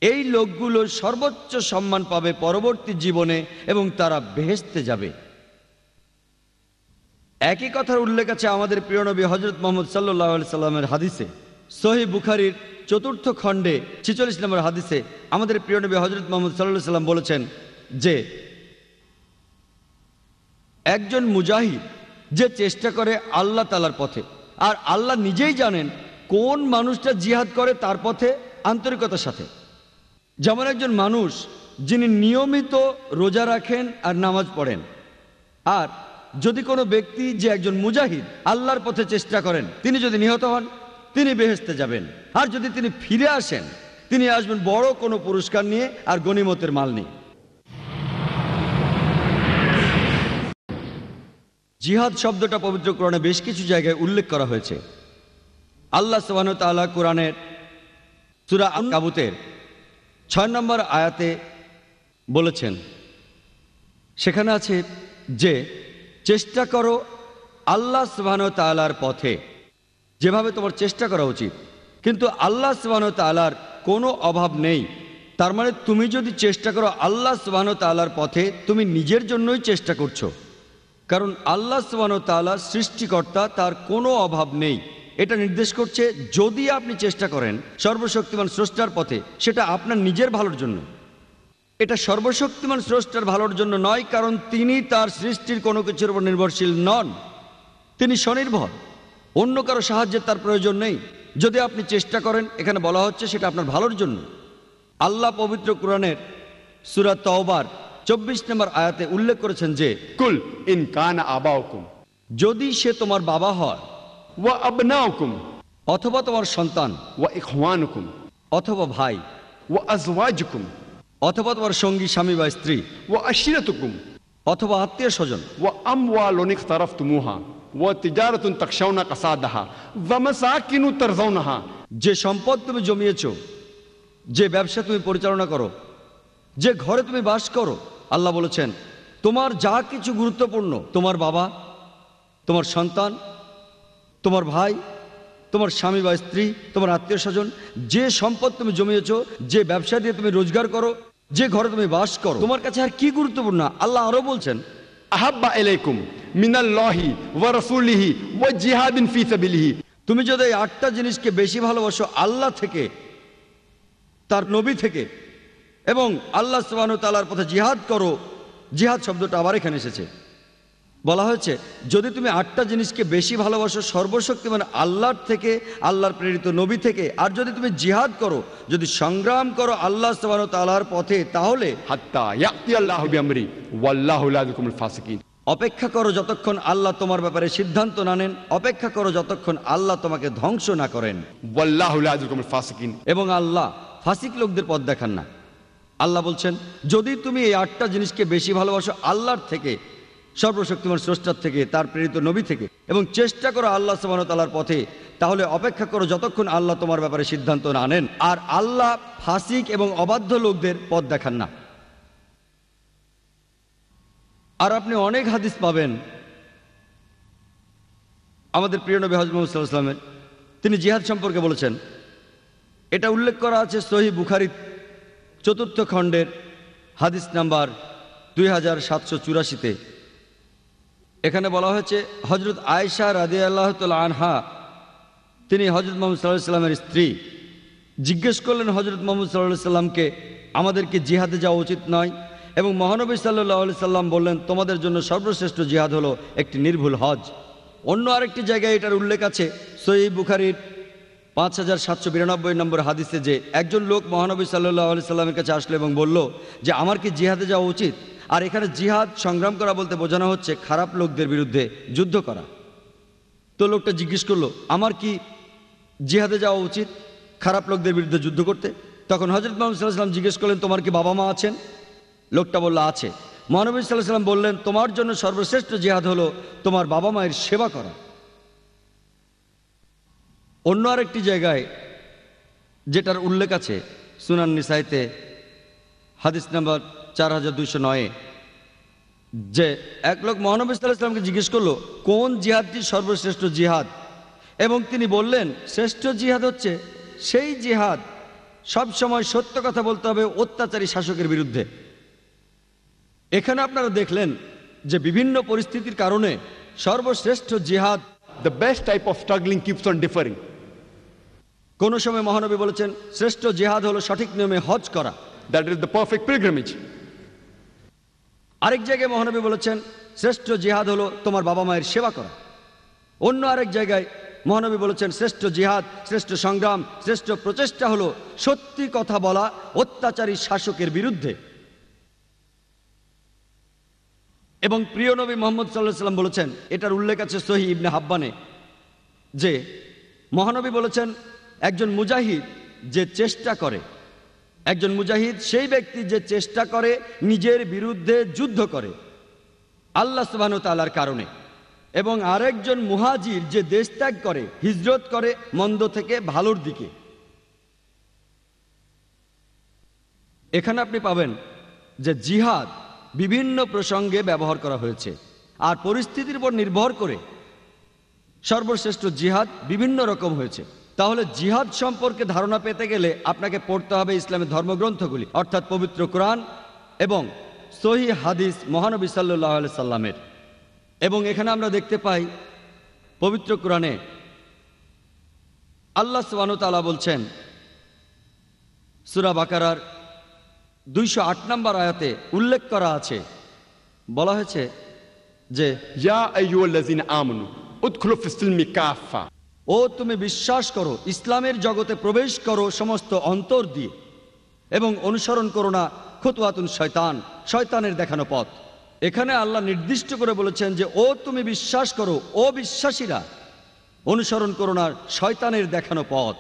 এই লোকগুলো সর্বোচ্চ সম্মান পাবে পরবর্তী জীবনে এবং তারা বেহেশতে যাবে। একই কথার উল্লেখ আছে আমাদের প্রিয় নবী হযরত মুহাম্মদ সাল্লাল্লাহু আলাইহি সাল্লামের হাদিসে, সহিহ বুখারীর ৪র্থ খণ্ডে ৪৬ নম্বর হাদিসে আমাদের প্রিয় নবী হযরত মুহাম্মদ সাল্লাল্লাহু আলাইহি সাল্লাম বলেছেন যে একজন মুজাহিদ যে চেষ্টা করে আল্লাহ তাআলার পথে, আর আল্লাহ নিজেই জানেন কোন মানুষটা জিহাদ করে তার পথে আন্তরিকতার সাথে। যেমন একজন মানুষ যিনি নিয়মিত রোজা রাখেন আর নামাজ পড়েন, আর যদি কোনো ব্যক্তি যে একজন মুজাহিদ আল্লাহর পথে চেষ্টা করেন, তিনি যদি নিহত হন তিনি বেহেশতে যাবেন, আর যদি তিনি ফিরে আসেন তিনি আসবেন বড় কোনো পুরস্কার নিয়ে আর গনিমতের মাল নিয়ে। জিহাদ শব্দটা পবিত্র কোরআনে বেশ কিছু জায়গায় উল্লেখ করা হয়েছে। আল্লাহ সুবহানাহু ওয়া তাআলা কোরআনের সূরা আনকাবুতের ৬ নম্বর আয়াতে বলেছেন, সেখানে আছে যে চেষ্টা করো আল্লাহ সুবহানাহু ওয়া তাআলার পথে, যেভাবে তোমার চেষ্টা করা উচিত, কিন্তু আল্লাহ সুবহানাহু ওয়া তাআলার কোনো অভাব নেই। তার মানে তুমি যদি চেষ্টা করো আল্লাহ সুবহানাহু ওয়া তাআলার পথে, তুমি নিজের জন্যই চেষ্টা করছো, কারণ আল্লাহ সুবহানাহু ওয়া তাআলা সৃষ্টিকর্তা, তার কোনো অভাব নেই। এটা নির্দেশ করছে যদি আপনি চেষ্টা করেন সর্বশক্তিমান স্রষ্টার পথে, সেটা আপনার নিজের ভালোর জন্য। এটা সর্বশক্তিমান স্রষ্টার ভালোর জন্য নয়, কারণ তিনি তার সৃষ্টির কোনো কিছুর উপর নির্ভরশীল নন, তিনি স্বনির্ভর, অন্য কারো সাহায্যের তার প্রয়োজন নেই। যদি আপনি চেষ্টা করেন, এখানে বলা হচ্ছে সেটা আপনার ভালোর জন্য। আল্লাহ পবিত্র কোরআনের সূরা তাওবার ২৪ নম্বর আয়াতে উল্লেখ করেছেন যে कुल इन कान आबाउकुम যদি সে তোমার বাবা হয়, व अबनाउकुम অথবা তোমার সন্তান, व इखवानुकुम অথবা भाई, व अज़वाजुकुम অথবা তোমার সঙ্গী, স্বামী বা স্ত্রী, व अशीरतुकुम অথবা আত্মীয় স্বজন, व अमवालुन इख्तरफ्तुमुहा व तिजारतुन तखशौना कसादहा व मसाकिनु तरज़ौनहा, যে সম্পদ তুমি জমিয়েছো, যে ব্যবসা তুমি পরিচালনা করো, যে ঘরে তুমি বাস করো। আল্লাহ বলেছেন তোমার যা কিছু গুরুত্বপূর্ণ, তোমার বাবা, তোমার সন্তান, তোমার ভাই, তোমার স্বামী বা স্ত্রী, তোমার আত্মীয় স্বজন, যে সম্পদ তুমি জমিয়েছো, যে ব্যবসা দিয়ে তুমি রোজগার করো, যে ঘরে তুমি বাস করো, তোমার কাছে আর কি গুরুত্বপূর্ণ? আল্লাহ আরো বলছেন अहब्बा इलैकुम मिनल्लाहि व रसूलिहि व जिहादिन फी साबिलिहि, তুমি যদি এই 8টা জিনিসকে বেশি ভালোবাসো আল্লাহ থেকে, তার নবী থেকে, এবং আল্লাহ সুবহানাহু ওয়া তাআলার পথে জিহাদ করো। জিহাদ শব্দটা আবার এখানে এসেছে, বলা হয়েছে যদি তুমি 8টা জিনিসকে বেশি ভালোবাসো সর্বশক্তিমান আল্লাহর থেকে, আল্লাহর প্রেরিত নবী থেকে, আর যদি তুমি জিহাদ করো, যদি সংগ্রাম করো আল্লাহ সুবহানাহু ওয়া তাআলার পথে, তাহলে हत्ता याति अल्लाहु बिअमरी वल्लाहु ला युहिब्बुल फासिकिन, অপেক্ষা করো যতক্ষণ আল্লাহ তোমার ব্যাপারে সিদ্ধান্ত না নেন, অপেক্ষা করো যতক্ষণ আল্লাহ তোমাকে ধ্বংস না করেন, वल्लाहु ला युहिब्बुल फासिकिन। এবং আল্লাহ ফাসিক লোকদের পথ দেখান না। আল্লাহ বলছেন যদি তুমি এই 8টা জিনিসকে বেশি ভালোবাসো আল্লাহর থেকে, সর্বশক্তিমান স্রষ্টার থেকে, তার প্রেরিত নবী থেকে, এবং চেষ্টা করো আল্লাহ সুবহানাহু ওয়া তাআলার পথে, তাহলে অপেক্ষা করো যতক্ষণ আল্লাহ তোমার ব্যাপারে সিদ্ধান্ত না নেন। আর আল্লাহ ফাসিক এবং অবাধ্য লোকদের পথ দেখান না। আর আপনি অনেক হাদিস পাবেন আমাদের প্রিয় নবী হযরত মুহাম্মদ সাল্লাল্লাহু আলাইহি ওয়াসাল্লামের, তিনি জিহাদ সম্পর্কে বলেছেন। এটা উল্লেখ করা আছে সহিহ বুখারী ৪র্থ খণ্ডের হাদিস নাম্বার 2784-তে। এখানে বলা হয়েছে হযরত আয়েশা রাদিয়াল্লাহু তাআলা আনহা, তিনি হযরত মুহাম্মদ সাল্লাল্লাহু আলাইহি ওয়াসাল্লামের স্ত্রী, জিজ্ঞেস করলেন হযরত মুহাম্মদ সাল্লাল্লাহু আলাইহি ওয়াসাল্লামকে আমাদেরকে জিহাদে যাওয়া উচিত নয়, এবং মহানবী সাল্লাল্লাহু আলাইহি সাল্লাম বললেন তোমাদের জন্য সর্বশ্রেষ্ঠ জিহাদ হলো একটি নির্ভুল হজ। অন্য আরেকটি জায়গায় এটার উল্লেখ আছে সহিহ বুখারীর 5792 নম্বর হাদিসে, যে একজন লোক মহানবী সাল্লাল্লাহু আলাইহি সাল্লামের কাছে আসলো এবং বলল যে আমার কি জিহাদে যাওয়া উচিত? আর এখানে জিহাদ সংগ্রাম করা বলতে বোঝানো হচ্ছে খারাপ লোকদের বিরুদ্ধে যুদ্ধ করা। তো লোকটা জিজ্ঞেস করলো আমার কি জিহাদে যাওয়া উচিত খারাপ লোকদের বিরুদ্ধে যুদ্ধ করতে? তখন হযরত মুহাম্মদ সাল্লাল্লাহু আলাইহি ওয়াসাল্লাম জিজ্ঞেস করলেন তোমার কি বাবা মা আছেন? লোকটা বলল আছে। মহানবী সাল্লাল্লাহু আলাইহি ওয়াসাল্লাম বললেন তোমার জন্য সর্বশ্রেষ্ঠ জিহাদ হলো তোমার বাবা মায়ের সেবা করা। অন্য আরেকটি জায়গায় যেটার উল্লেখ আছে সুনান নিসাইতে হাদিস নাম্বার 4209, যে এক লোক মহানবী সাল্লাল্লাহু আলাইহি ওয়াসাল্লামকে জিজ্ঞেস করলো কোন জিহাদটি সর্বশ্রেষ্ঠ জিহাদ, এবং তিনি বললেন শ্রেষ্ঠ জিহাদ হচ্ছে সেই জিহাদ সব সময় সত্য কথা বলতে হবে অত্যাচারী শাসকের বিরুদ্ধে। এখানে আপনারা দেখলেন যে বিভিন্ন পরিস্থিতির কারণে সর্বশ্রেষ্ঠ জিহাদ, The best type of struggling keeps on differing. কোন সময় মহানবী বলেছেন শ্রেষ্ঠ জিহাদ হলো সঠিক নিয়মে হজ করা। That is the perfect pilgrimage. আরেক জায়গায় মহানবী বলেছেন শ্রেষ্ঠ জিহাদ হলো তোমার বাবা মায়ের সেবা করা। অন্য আরেক জায়গায় মহানবী বলেছেন শ্রেষ্ঠ জিহাদ, শ্রেষ্ঠ সংগ্রাম, শ্রেষ্ঠ প্রচেষ্টা হলো সত্যি কথা বলা অত্যাচারী শাসকের বিরুদ্ধে। এবং প্রিয় নবী মুহাম্মদ সাল্লাল্লাহু আলাইহি ওয়াসাল্লাম বলেছেন, এটার উল্লেখ আছে সহিহ ইবনে হাব্বানে, যে মহানবী বলেছেন একজন মুজাহিদ যে চেষ্টা করে, একজন মুজাহিদ সেই ব্যক্তি যে চেষ্টা করে নিজের বিরুদ্ধে যুদ্ধ করে আল্লাহ সুবহানাহু ওয়া তাআলার কারণে, এবং আরেকজন মুহাজির যে দেশ ত্যাগ করে, হিজরত করে মন্দ থেকে ভালোর দিকে। এখানে আপনি পাবেন যে জিহাদ বিভিন্ন প্রসঙ্গে ব্যবহার করা হয়েছে, আর পরিস্থিতির উপর নির্ভর করে সর্বশ্রেষ্ঠ জিহাদ বিভিন্ন রকম হয়েছে। তাহলে জিহাদ সম্পর্কে ধারণা পেতে গেলে আপনাকে পড়তে হবে ইসলামের ধর্মগ্রন্থগুলি, অর্থাৎ পবিত্র কোরআন এবং সহিহ হাদিস মহানবী সাল্লাল্লাহু আলাইহি সাল্লামের। এবং এখানে আমরা দেখতে পাই পবিত্র কোরআনে আল্লাহ সুবহানাহু ওয়া তাআলা বলছেন সূরা বাকারার 208 নম্বর আয়াতে উল্লেখ করা আছে, বলা হয়েছে যে Ya ayyuhallazina amanu udkhulu fis-silmi kaffa. ও তুমি বিশ্বাস করো, ইসলামের জগতে প্রবেশ করো সমস্ত অন্তর দিয়ে, এবং অনুসরণ করো না খুতওয়াতুন শয়তান, শয়তানের দেখানো পথ। এখানে আল্লাহ নির্দিষ্ট করে বলেছেন যে ও তুমি বিশ্বাস করো, ও বিশ্বাসীরা অনুসরণ করো না শয়তানের দেখানো পথ।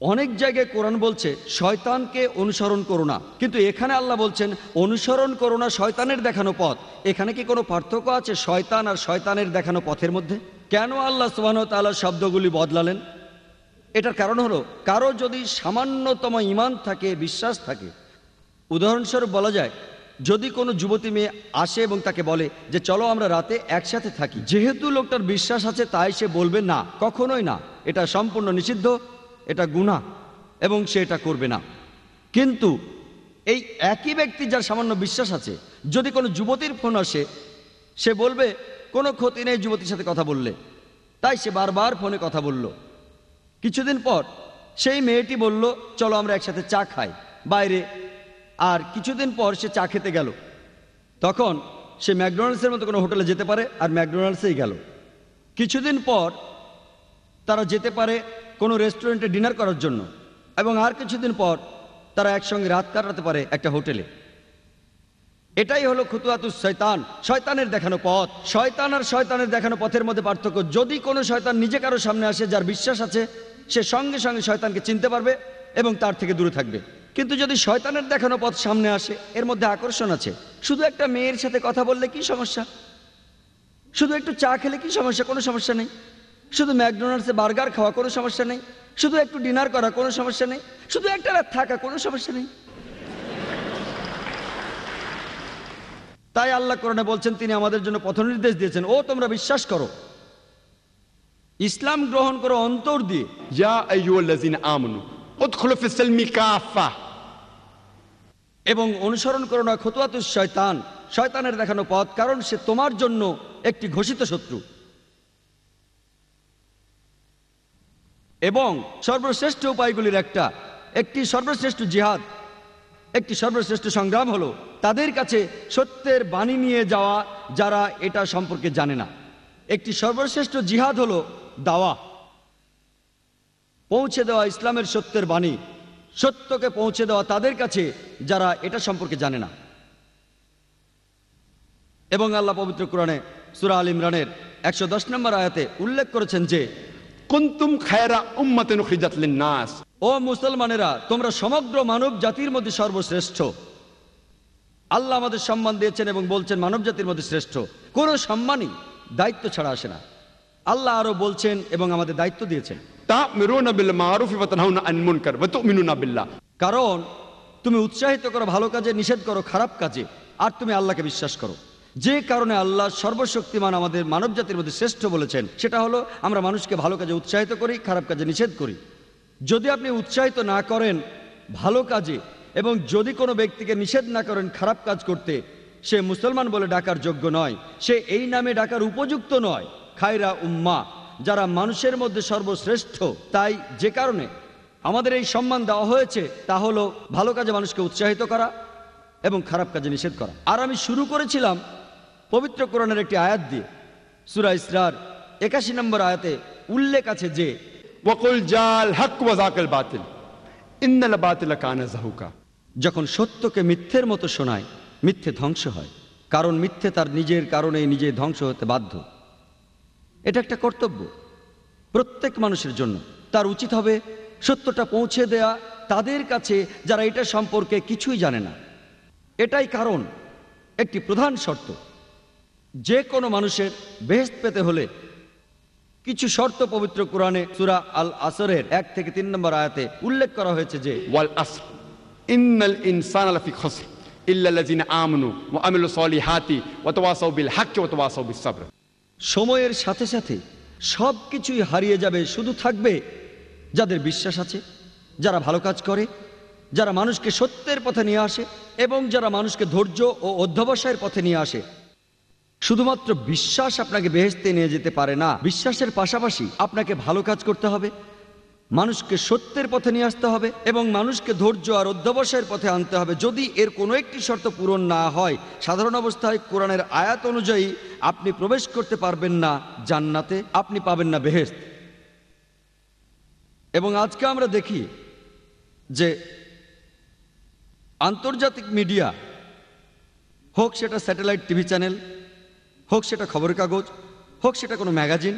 অনেক জায়গায় কোরআন বলছে শয়তানকে অনুসরণ করো না, কিন্তু এখানে আল্লাহ বলছেন অনুসরণ করো না শয়তানের দেখানো পথ। এখানে কি কোনো পার্থক্য আছে শয়তান আর শয়তানের দেখানো পথের মধ্যে? কেন আল্লাহ সুবহানাহু ওয়া তাআলা শব্দগুলি বদলালেন? এটার কারণ হলো কারো যদি সামান্যতম ঈমান থাকে, বিশ্বাস থাকে, উদাহরণস্বরূপ বলা যায় যদি কোনো যুবতী মেয়ে আসে এবং তাকে বলে যে চলো আমরা রাতে একসাথে থাকি, যেহেতু লোকটার বিশ্বাস আছে তাই সে বলবে না, কখনোই না, এটা সম্পূর্ণ নিষিদ্ধ, এটা গুনাহ এবং সে এটা করবে না। কিন্তু এই একই ব্যক্তি যার সামান্য বিশ্বাস আছে, যদি কোনো যুবতীর ফোন আসে সে বলবে কোনো ক্ষতি নেই যুবতীর সাথে কথা বললে, তাই সে বারবার ফোনে কথা বলল। কিছুদিন পর সেই মেয়েটি বলল চলো আমরা একসাথে চা খাই বাইরে, আর কিছুদিন পর সে চা খেতে গেল। তখন সে ম্যাকডোনাল্ডসের মতো কোনো হোটেলে যেতে পারে আর ম্যাকডোনাল্ডসেই গেল। কিছুদিন পর তারা যেতে পারে কোনো রেস্টুরেন্টে ডিনার করার জন্য, এবং আর কিছুদিন পর তারা একসঙ্গে রাত কাটাতে পারে একটা হোটেলে। এটাই হলো খুতুয়াতুস শয়তান, শয়তানের দেখানো পথ। শয়তান আর শয়তানের দেখানো পথের মধ্যে পার্থক্য, যদি কোনো শয়তান নিজে কারো সামনে আসে যার বিশ্বাস আছে, সে সঙ্গে সঙ্গে শয়তানকে চিনতে পারবে এবং তার থেকে দূরে থাকবে। কিন্তু যদি শয়তানের দেখানো পথ সামনে আসে, এর মধ্যে আকর্ষণ আছে। শুধু একটা মেয়ের সাথে কথা বললে কি সমস্যা? শুধু একটু চা খেলে কি সমস্যা? কোনো সমস্যা নেই। শুধু ম্যাকডোনাল্ডসে বার্গার খাওয়া, কোনো সমস্যা নেই। শুধু একটু ডিনার করা, কোনো সমস্যা নেই। শুধু একটা রাত থাকা, কোনো সমস্যা নেই। তাই আল্লাহ কোরআনে বলছেন, তিনি আমাদের জন্য পথ নির্দেশ দিয়েছেন, ও তোমরা বিশ্বাস করো, ইসলাম গ্রহণ করো অন্তর দিয়ে। Ya ayyuhallazina amanu udkhulu fis-silmi kaffa. এবং অনুসরণ করো না খুতুয়াতুস শয়তান, শয়তানের দেখানো পথ, কারণ সে তোমার জন্য একটি ঘোষিত শত্রু। এবং সর্বশ্রেষ্ঠ উপায়গুলির একটি সর্বশ্রেষ্ঠ জিহাদ, একটি সর্বশ্রেষ্ঠ সংগ্রাম হলো তাদের কাছে সত্যের বাণী নিয়ে যাওয়া যারা এটা সম্পর্কে জানে না। একটি সর্বশ্রেষ্ঠ জিহাদ হলো দাওয়া, পৌঁছে দেওয়া ইসলামের সত্যের বাণী, সত্যকে পৌঁছে দেওয়া তাদের কাছে যারা এটা সম্পর্কে জানে না। এবং আল্লাহ পবিত্র কোরআনে সূরা আল ইমরানের 110 নম্বর আয়াতে উল্লেখ করেছেন যে Kuntum khayra ummatin ukhrijat lin-nas. ও মুসলমানেরা, তোমরা সমগ্র মানব জাতির মধ্যে সর্বশ্রেষ্ঠ। আল্লাহ আমাদের সম্মান দিয়েছেন এবং বলছেন মানব জাতির মধ্যে শ্রেষ্ঠ। কোনো সম্মানই দায়িত্ব ছাড়া আসে না। আল্লাহ আরো বলছেন এবং আমাদের দায়িত্ব দিয়েছেন, Ta'muruna bil ma'ruf wa tanhauna 'anil munkar wa tu'minuna billah. কারণ তুমি উৎসাহিত করো ভালো কাজে, নিষেধ করো খারাপ কাজে, আর তুমি আল্লাহকে বিশ্বাস করো। যে কারণে আল্লাহ সর্বশক্তিমান আমাদের মানব জাতির মধ্যে শ্রেষ্ঠ বলেছেন, সেটা হলো আমরা মানুষকে ভালো কাজে উৎসাহিত করি, খারাপ কাজে নিষেধ করি। যদি আপনি উৎসাহিত না করেন ভালো কাজে এবং যদি কোনো ব্যক্তিকে নিষেধ না করেন খারাপ কাজ করতে, সে মুসলমান বলে ডাকার যোগ্য নয়, সে এই নামে ডাকার উপযুক্ত নয়। খায়রা উম্মা, যারা মানুষের মধ্যে সর্বশ্রেষ্ঠ। তাই যে কারণে আমাদের এই সম্মান দেওয়া হয়েছে তা হলো ভালো কাজে মানুষকে উৎসাহিত করা এবং খারাপ কাজে নিষেধ করা। আর আমি শুরু করেছিলাম পবিত্র কোরআনের একটি আয়াত দিয়ে। সূরা ইসরার ৮১ নম্বর আয়াতে উল্লেখ আছে যে ওয়াকুল জাল হক ওয়া যাকাল বাতিল ইন্নাল বাতিলা কানা যাহুকা। যখন সত্যকে মিথ্যের মতো শোনায়, মিথ্যে ধ্বংস হয়, কারণ মিথ্যে তার নিজের কারণে নিজে ধ্বংস হতে বাধ্য। এটা একটা কর্তব্য প্রত্যেক মানুষের জন্য। তার উচিত হবে সত্যটা পৌঁছে দেয়া তাদের কাছে যারা এটা সম্পর্কে কিছুই জানে না। এটাই কারণ একটি প্রধান শর্ত, যে কোনো মানুষের বেহেশত পেতে হলে কিছু শর্ত পবিত্র কোরআনে সূরা আল আসরের ১ থেকে ৩ নম্বর আয়াতে উল্লেখ করা হয়েছে যে ওয়াল আসর ইন্নাল ইনসানা লাফি খসর ইল্লাল্লাযিনা আমানু ওয়া আমিলুস সলিহাতি ওয়া তাওয়াসাউ বিল হক ওয়া তাওয়াসাউ বিস সাবর। সময়ের সাথে সাথে সব কিছুই হারিয়ে যাবে, শুধু থাকবে যাদের বিশ্বাস আছে, যারা ভালো কাজ করে, যারা মানুষকে সত্যের পথে নিয়ে আসে এবং যারা মানুষকে ধৈর্য ও অধ্যবসায়ের পথে নিয়ে আসে। শুধুমাত্র বিশ্বাস আপনাকে বেহেশতে নিয়ে যেতে পারে না, বিশ্বাসের পাশাপাশি আপনাকে ভালো কাজ করতে হবে, মানুষকে সত্যের পথে নিয়ে আসতে হবে এবং মানুষকে ধৈর্য আর অধ্যবসায়ের পথে আনতে হবে। যদি এর কোনো একটি শর্ত পূরণ না হয়, সাধারণ অবস্থায় কোরআনের আয়াত অনুযায়ী আপনি প্রবেশ করতে পারবেন না জান্নাতে, আপনি পাবেন না বেহেশত। এবং আজকে আমরা দেখি যে আন্তর্জাতিক মিডিয়া, হোক সেটা স্যাটেলাইট টিভি চ্যানেল, হোক সেটা খবরের কাগজ, হোক সেটা কোনো ম্যাগাজিন,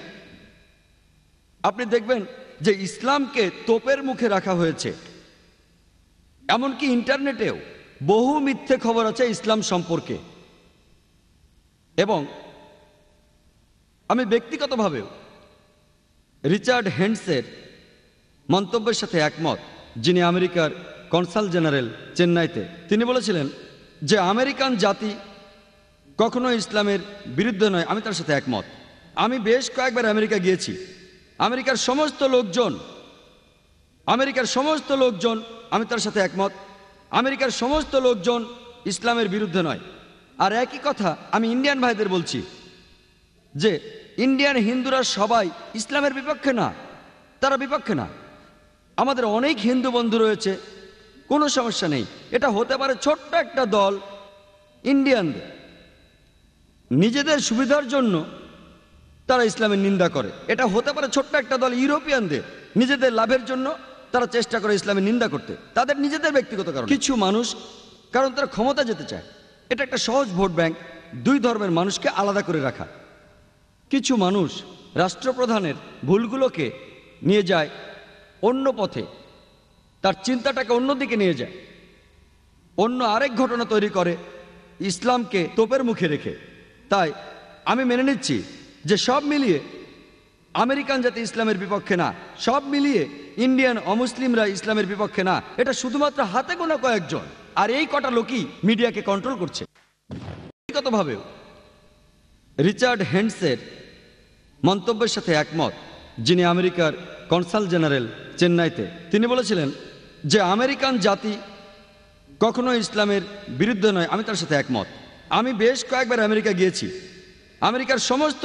আপনি দেখবেন যে ইসলামকে তোপের মুখে রাখা হয়েছে। এমনকি ইন্টারনেটেও বহু মিথ্যে খবর আছে ইসলাম সম্পর্কে। এবং আমি ব্যক্তিগতভাবেও রিচার্ড হেন্ডসের মন্তব্যের সাথে একমত, যিনি আমেরিকার কনসাল জেনারেল চেন্নাইতে। তিনি বলেছিলেন যে আমেরিকান জাতি কখনো ইসলামের বিরুদ্ধে নয়। আমি তার সাথে একমত। আমি বেশ কয়েকবার আমেরিকা গিয়েছি। আমেরিকার সমস্ত লোকজন আমি তার সাথে একমত। আমেরিকার সমস্ত লোকজন ইসলামের বিরুদ্ধে নয়। আর একই কথা আমি ইন্ডিয়ান ভাইদের বলছি যে ইন্ডিয়ান হিন্দুরা সবাই ইসলামের বিপক্ষে না, তারা বিপক্ষে না। আমাদের অনেক হিন্দু বন্ধু রয়েছে, কোনো সমস্যা নেই। এটা হতে পারে ছোট্ট একটা দল ইন্ডিয়ানদের নিজেদের সুবিধার জন্য তারা ইসলামের নিন্দা করে। এটা হতে পারে ছোট্ট একটা দল ইউরোপিয়ানদের নিজেদের লাভের জন্য তারা চেষ্টা করে ইসলামের নিন্দা করতে, তাদের নিজেদের ব্যক্তিগত কারণ। কিছু মানুষ কারণ তারা ক্ষমতা যেতে চায়। এটা একটা সহজ ভোট ব্যাংক, দুই ধর্মের মানুষকে আলাদা করে রাখা। কিছু মানুষ রাষ্ট্রপ্রধানের ভুলগুলোকে নিয়ে যায় অন্য পথে, তার চিন্তাটাকে অন্যদিকে নিয়ে যায়, অন্য আরেক ঘটনা তৈরি করে ইসলামকে তোপের মুখে রেখে। তাই আমি মেনে নিচ্ছি যে সব মিলিয়ে আমেরিকান জাতি ইসলামের বিপক্ষে না, সব মিলিয়ে ইন্ডিয়ান অমুসলিমরা ইসলামের বিপক্ষে না। এটা শুধুমাত্র হাতে গোনা কয়েকজন, আর এই কটা লোকই মিডিয়াকে কন্ট্রোল করছে। ব্যক্তিগতভাবেও রিচার্ড হেন্ডসের মন্তব্যের সাথে একমত, যিনি আমেরিকার কনসাল জেনারেল চেন্নাইতে। তিনি বলেছিলেন যে আমেরিকান জাতি কখনো ইসলামের বিরুদ্ধে নয়। আমি তার সাথে একমত। আমি বেশ কয়েকবার আমেরিকা গিয়েছি। আমেরিকার সমস্ত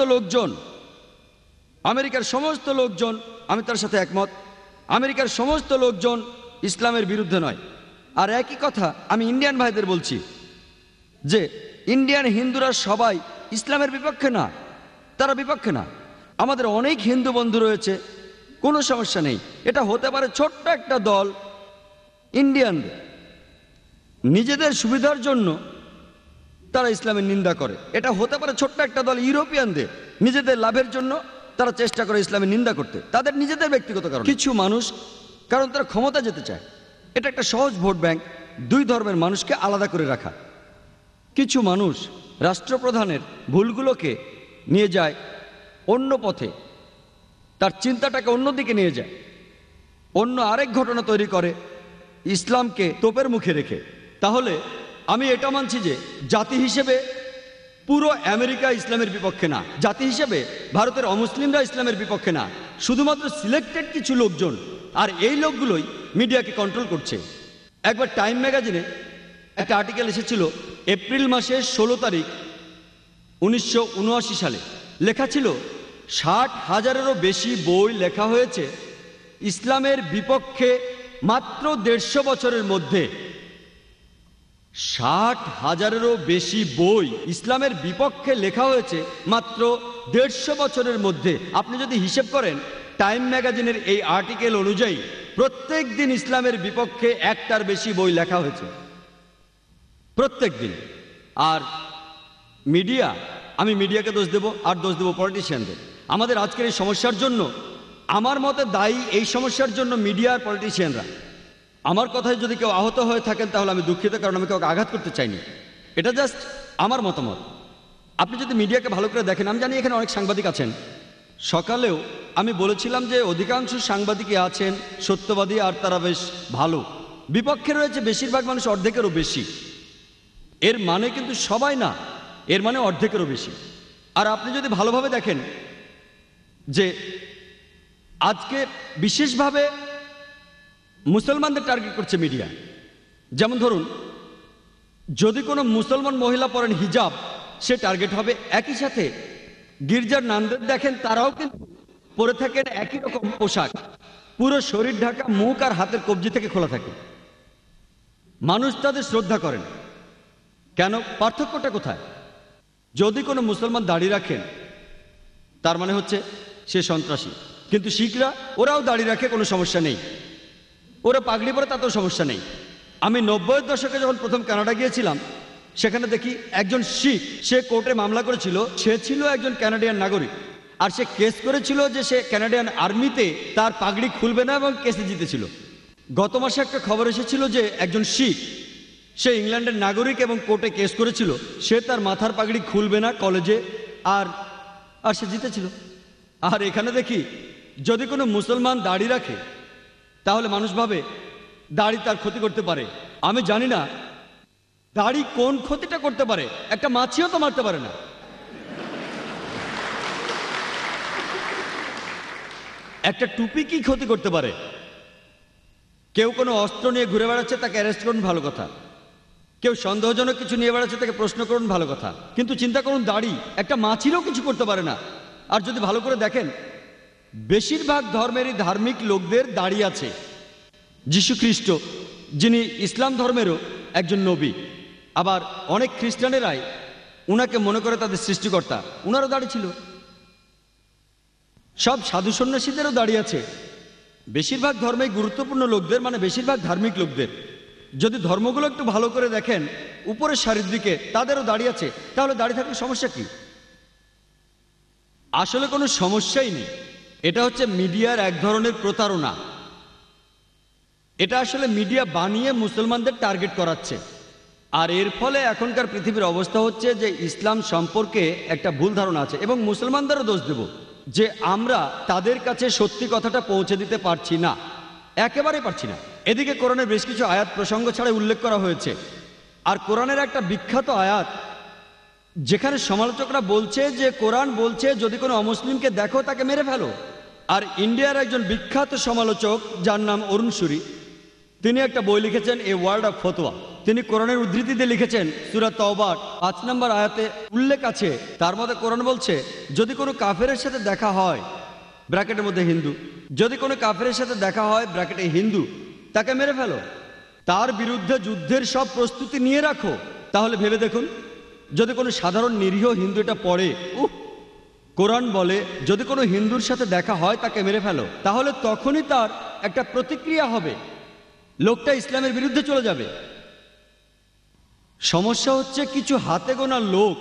লোকজন আমি তার সাথে একমত। আমেরিকার সমস্ত লোকজন ইসলামের বিরুদ্ধে নয়। আর একই কথা আমি ইন্ডিয়ান ভাইদের বলছি যে ইন্ডিয়ান হিন্দুরা সবাই ইসলামের বিপক্ষে না, তারা বিপক্ষে না। আমাদের অনেক হিন্দু বন্ধু রয়েছে, কোনো সমস্যা নেই। এটা হতে পারে ছোট্ট একটা দল ইন্ডিয়ানদের নিজেদের সুবিধার জন্য তারা ইসলামের নিন্দা করে। এটা হতে পারে ছোট্ট একটা দল ইউরোপিয়ানদের নিজেদের লাভের জন্য তারা চেষ্টা করে ইসলামের নিন্দা করতে, তাদের নিজেদের ব্যক্তিগত কারণ। কিছু মানুষ কারণ তারা ক্ষমতা যেতে চায়। এটা একটা সহজ ভোট ব্যাংক, দুই ধর্মের মানুষকে আলাদা করে রাখা। কিছু মানুষ রাষ্ট্রপ্রধানের ভুলগুলোকে নিয়ে যায় অন্য পথে, তার চিন্তাটাকে অন্যদিকে নিয়ে যায়, অন্য আরেক ঘটনা তৈরি করে ইসলামকে তোপের মুখে রেখে। তাহলে আমি এটা মানছি যে জাতি হিসেবে পুরো আমেরিকা ইসলামের বিপক্ষে না, জাতি হিসেবে ভারতের অমুসলিমরা ইসলামের বিপক্ষে না, শুধুমাত্র সিলেক্টেড কিছু লোকজন, আর এই লোকগুলোই মিডিয়াকে কন্ট্রোল করছে। একবার টাইম ম্যাগাজিনে একটা আর্টিকেল এসেছিল এপ্রিল মাসের 16 তারিখ 1979 সালে। লেখা ছিল 60,000-এরও বেশি বই লেখা হয়েছে ইসলামের বিপক্ষে মাত্র 150 বছরের মধ্যে। 60,000-এরও বেশি বই ইসলামের বিপক্ষে লেখা হয়েছে মাত্র 150 বছরের মধ্যে। আপনি যদি হিসেব করেন টাইম ম্যাগাজিনের এই আর্টিকেল অনুযায়ী প্রত্যেক দিন ইসলামের বিপক্ষে একটার বেশি বই লেখা হয়েছে, প্রত্যেক দিন। আর মিডিয়া, আমি মিডিয়াকে দোষ দেব, আর দোষ দেব পলিটিশিয়ানদের। আমাদের আজকের এই সমস্যার জন্য আমার মতে দায়ী, এই সমস্যার জন্য মিডিয়া আর পলিটিশিয়ানরা। আমার কথায় যদি কেউ আহত হয়ে থাকেন তাহলে আমি দুঃখিত, কারণ আমি কাউকে আঘাত করতে চাইনি। এটা জাস্ট আমার মতামত। আপনি যদি মিডিয়াকে ভালো করে দেখেন, আমি জানি এখানে অনেক সাংবাদিক আছেন, সকালেও আমি বলেছিলাম যে অধিকাংশ সাংবাদিকই আছেন সত্যবাদী, আর তারা বেশ ভালো। বিপক্ষে রয়েছে বেশিরভাগ মানুষ, অর্ধেকেরও বেশি। এর মানে কিন্তু সবাই না, এর মানে অর্ধেকেরও বেশি। আর আপনি যদি ভালোভাবে দেখেন যে আজকে বিশেষভাবে মুসলমানদের টার্গেট করছে মিডিয়া। যেমন ধরুন, যদি কোনো মুসলমান মহিলা পরেন হিজাব, সে টার্গেট হবে। একই সাথে গির্জার নানদের দেখেন, তারাও কিন্তু পরে থাকেন একই রকম পোশাক, পুরো শরীর ঢাকা, মুখ আর হাতের কবজি থেকে খোলা থাকে। মানুষ তাদের শ্রদ্ধা করেন। কেন? পার্থক্যটা কোথায়? যদি কোনো মুসলমান দাড়ি রাখেন তার মানে হচ্ছে সে সন্ত্রাসী, কিন্তু শিখরা ওরাও দাড়ি রাখে, কোনো সমস্যা নেই। ওরা পাগড়ি পরে, তাতেও সমস্যা নেই। আমি 90-এর দশকে যখন প্রথম কানাডা গিয়েছিলাম, সেখানে দেখি একজন শিখ, সে কোর্টে মামলা করেছিল। সে ছিল একজন কানাডিয়ান নাগরিক, আর সে কেস করেছিল যে সে কানাডিয়ান আর্মিতে তার পাগড়ি খুলবে না, এবং কেসে জিতেছিল। গত মাসে একটা খবর এসেছিল যে একজন শিখ, সে ইংল্যান্ডের নাগরিক এবং কোর্টে কেস করেছিল, সে তার মাথার পাগড়ি খুলবে না কলেজে, আর সে জিতেছিল। আর এখানে দেখি যদি কোনো মুসলমান দাড়ি রাখে তাহলে মানুষ ভাবে দাড়ি তার ক্ষতি করতে পারে। আমি জানি না দাড়ি কোন ক্ষতিটা করতে পারে, একটা মাছিও তো মারতে পারে না। একটা টুপি কি ক্ষতি করতে পারে? কেউ কোনো অস্ত্র নিয়ে ঘুরে বেড়াচ্ছে, তাকে অ্যারেস্ট করুন, ভালো কথা। কেউ সন্দেহজনক কিছু নিয়ে বেড়াচ্ছে, তাকে প্রশ্ন করুন, ভালো কথা। কিন্তু চিন্তা করুন, দাড়ি একটা মাছিরও কিছু করতে পারে না। আর যদি ভালো করে দেখেন, বেশিরভাগ ধর্মেরই ধার্মিক লোকদের দাড়ি আছে। যীশু খ্রিস্ট, যিনি ইসলাম ধর্মেরও একজন নবী, আবার অনেক খ্রিস্টানেরাই উনাকে মনে করে তাদের সৃষ্টিকর্তা, উনারও দাড়ি ছিল। সব সাধু সন্ন্যাসীদেরও দাড়ি আছে। বেশিরভাগ ধর্মেই গুরুত্বপূর্ণ লোকদের, মানে বেশিরভাগ ধার্মিক লোকদের, যদি ধর্মগুলো একটু ভালো করে দেখেন, উপরের সারির দিকে তাদেরও দাড়ি আছে। তাহলে দাড়ি থাকলে সমস্যা কি? আসলে কোনো সমস্যাই নেই। এটা হচ্ছে মিডিয়ার এক ধরনের প্রতারণা। এটা আসলে মিডিয়া বানিয়ে মুসলমানদের টার্গেট করাচ্ছে। আর এর ফলে এখনকার পৃথিবীর অবস্থা হচ্ছে যে ইসলাম সম্পর্কে একটা ভুল ধারণা আছে, এবং মুসলমানদেরও দোষ দেব যে আমরা তাদের কাছে সত্যি কথাটা পৌঁছে দিতে পারছি না, একেবারে পারছি না। এদিকে কোরআনের বেশ কিছু আয়াত প্রসঙ্গ ছাড়াই উল্লেখ করা হয়েছে। আর কোরআনের একটা বিখ্যাত আয়াত, যেখানে সমালোচকরা বলছে যে কোরআন বলছে যদি কোনো অমুসলিমকে দেখো তাকে মেরে ফেলো। আর ইন্ডিয়ার একজন বিখ্যাত সমালোচক, যার নাম অরুণ সুরি, তিনি একটা বই লিখেছেন, এ ওয়ার্ল্ড অফ ফতোয়া। তিনি কোরআনের উদ্ধৃতি দিয়ে লিখেছেন, সূরা তাওবার 5 নম্বর আয়াতে উল্লেখ আছে, তার মধ্যে কোরআন বলছে যদি কোনো কাফেরের সাথে দেখা হয়, ব্র্যাকেটের মধ্যে হিন্দু, যদি কোনো কাফেরের সাথে দেখা হয় ব্র্যাকেটে হিন্দু, তাকে মেরে ফেলো, তার বিরুদ্ধে যুদ্ধের সব প্রস্তুতি নিয়ে রাখো। তাহলে ভেবে দেখুন, যদি কোনো সাধারণ নিরীহ হিন্দু এটা পড়ে, কোরআন বলে যদি কোনো হিন্দুর সাথে দেখা হয় তাকে মেরে ফেলো, তাহলে তখনই তার একটা প্রতিক্রিয়া হবে, লোকটা ইসলামের বিরুদ্ধে চলে যাবে। সমস্যা হচ্ছে কিছু হাতে গোনা লোক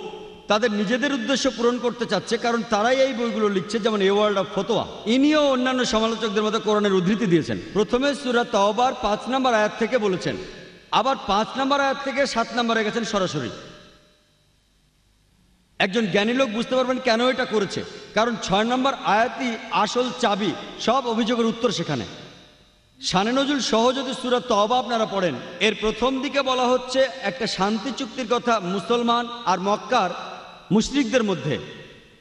তাদের নিজেদের উদ্দেশ্য পূরণ করতে চাচ্ছে, কারণ তারাই এই বইগুলো লিখছে, যেমন এ ওয়ার্ল্ড অফ ফতোয়া। ইনিও অন্যান্য সমালোচকদের মতো কোরআনের উদ্ধৃতি দিয়েছেন। প্রথমে সূরা তাওবার 5 নম্বর আয়াত থেকে বলেছেন, আবার 5 নম্বর আয়াত থেকে 7 নম্বরে গেছেন সরাসরি। একজন জ্ঞানী লোক বুঝতে পারবেন কেন এটা করেছে, কারণ 6 নম্বর আয়াতই আসল চাবি, সব অভিযোগের উত্তর সেখানে। শানে নজুল সহ যদি সূরা তাওবা আপনারা পড়েন, এর প্রথম দিকে বলা হচ্ছে একটা শান্তি চুক্তির কথা মুসলমান আর মক্কার মুশরিকদের মধ্যে।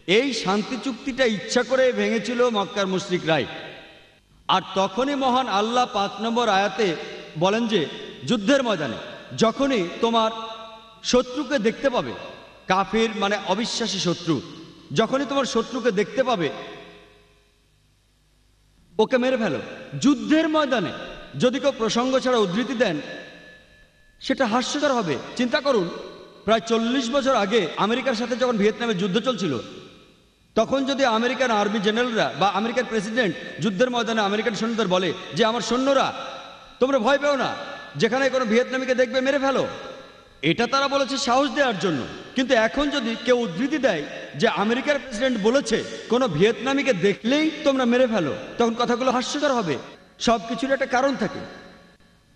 এই শান্তি চুক্তিটা ইচ্ছা করে ভেঙেছিল মক্কার মুশরিকরাই। আর তখনই মহান আল্লাহ 5 নম্বর আয়াতে বলেন যে যুদ্ধের ময়দানে যখনই তোমার শত্রুকে দেখতে পাবে, কাফির মানে অবিশ্বাসী শত্রু, যখনই তোমার শত্রুকে দেখতে পাবে ওকে মেরে ফেলো। যুদ্ধের ময়দানে যদি কেউ প্রসঙ্গ ছাড়া উদ্ধৃতি দেন সেটা হাস্যকর হবে। চিন্তা করুন, প্রায় 40 বছর আগে আমেরিকার সাথে যখন ভিয়েতনামে যুদ্ধ চলছিল, তখন যদি আমেরিকান আর্মি জেনারেলরা বা আমেরিকার প্রেসিডেন্ট যুদ্ধের ময়দানে আমেরিকান সৈন্যদের বলে যে আমার সৈন্যরা তোমরা ভয় পেও না, যেখানে কোনো ভিয়েতনামিকে দেখবে মেরে ফেলো, এটা তারা বলেছে সাহস দেওয়ার জন্য। কিন্তু এখন যদি কেউ উদ্ধৃতি দেয় যে আমেরিকার প্রেসিডেন্ট বলেছে কোনো ভিয়েতনামিকে দেখলেই তোমরা মেরে ফেলো, তখন কথাগুলো হাস্যকর হবে। সব কিছুর একটা কারণ থাকে।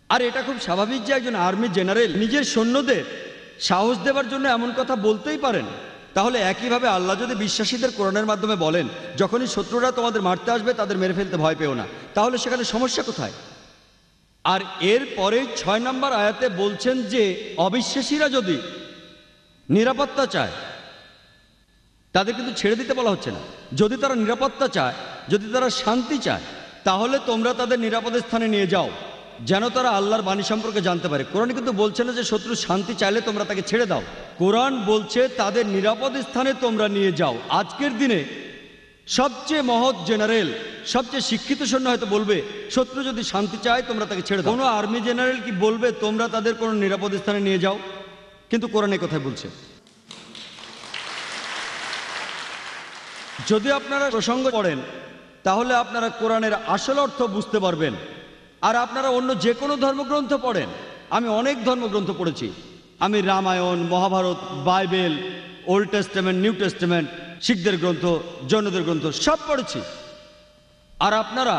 আর এটা খুব স্বাভাবিক যে একজন আর্মি জেনারেল নিজের সৈন্যদের সাহস দেওয়ার জন্য এমন কথা বলতেই পারেন। তাহলে একইভাবে আল্লাহ যদি বিশ্বাসীদের কোরআনের মাধ্যমে বলেন যখনই শত্রুরা তোমাদের মারতে আসবে তাদের মেরে ফেলতে ভয় পেও না, তাহলে সেখানে সমস্যা কোথায়? আর এর পরে 6 নম্বর আয়াতে বলছেন যে অবিশ্বাসীরা যদি নিরাপত্তা চায় তাদের কিন্তু ছেড়ে দিতে বলা হচ্ছে না। যদি তারা নিরাপত্তা চায়, যদি তারা শান্তি চায়, তাহলে তোমরা তাদের নিরাপদ স্থানে নিয়ে যাও যেন তারা আল্লাহর বাণী সম্পর্কে জানতে পারে। কোরআন কিন্তু বলছে না যে শত্রু শান্তি চাইলে তোমরা তাকে ছেড়ে দাও। কোরআন বলছে তাদের নিরাপদ স্থানে তোমরা নিয়ে যাও। আজকের দিনে সবচেয়ে মহৎ জেনারেল, সবচেয়ে শিক্ষিত সৈন্য হয়তো বলবে শত্রু যদি শান্তি চায় তোমরা তাকে ছেড়ে দাও। কোনো আর্মি জেনারেল কি বলবে তোমরা তাদের কোনো নিরাপদ স্থানে নিয়ে যাও? কিন্তু কোরআন এই কথাই বলছে। যদি আপনারা প্রসঙ্গ পড়েন তাহলে আপনারা কোরআনের আসল অর্থ বুঝতে পারবেন। আর আপনারা অন্য যে কোনো ধর্মগ্রন্থ পড়েন, আমি অনেক ধর্মগ্রন্থ পড়েছি, আমি Ramayana, Mahabharata, Bible, Old Testament, New Testament, শিখদের গ্রন্থ, জৈনদের গ্রন্থ সব পড়েছি। আর আপনারা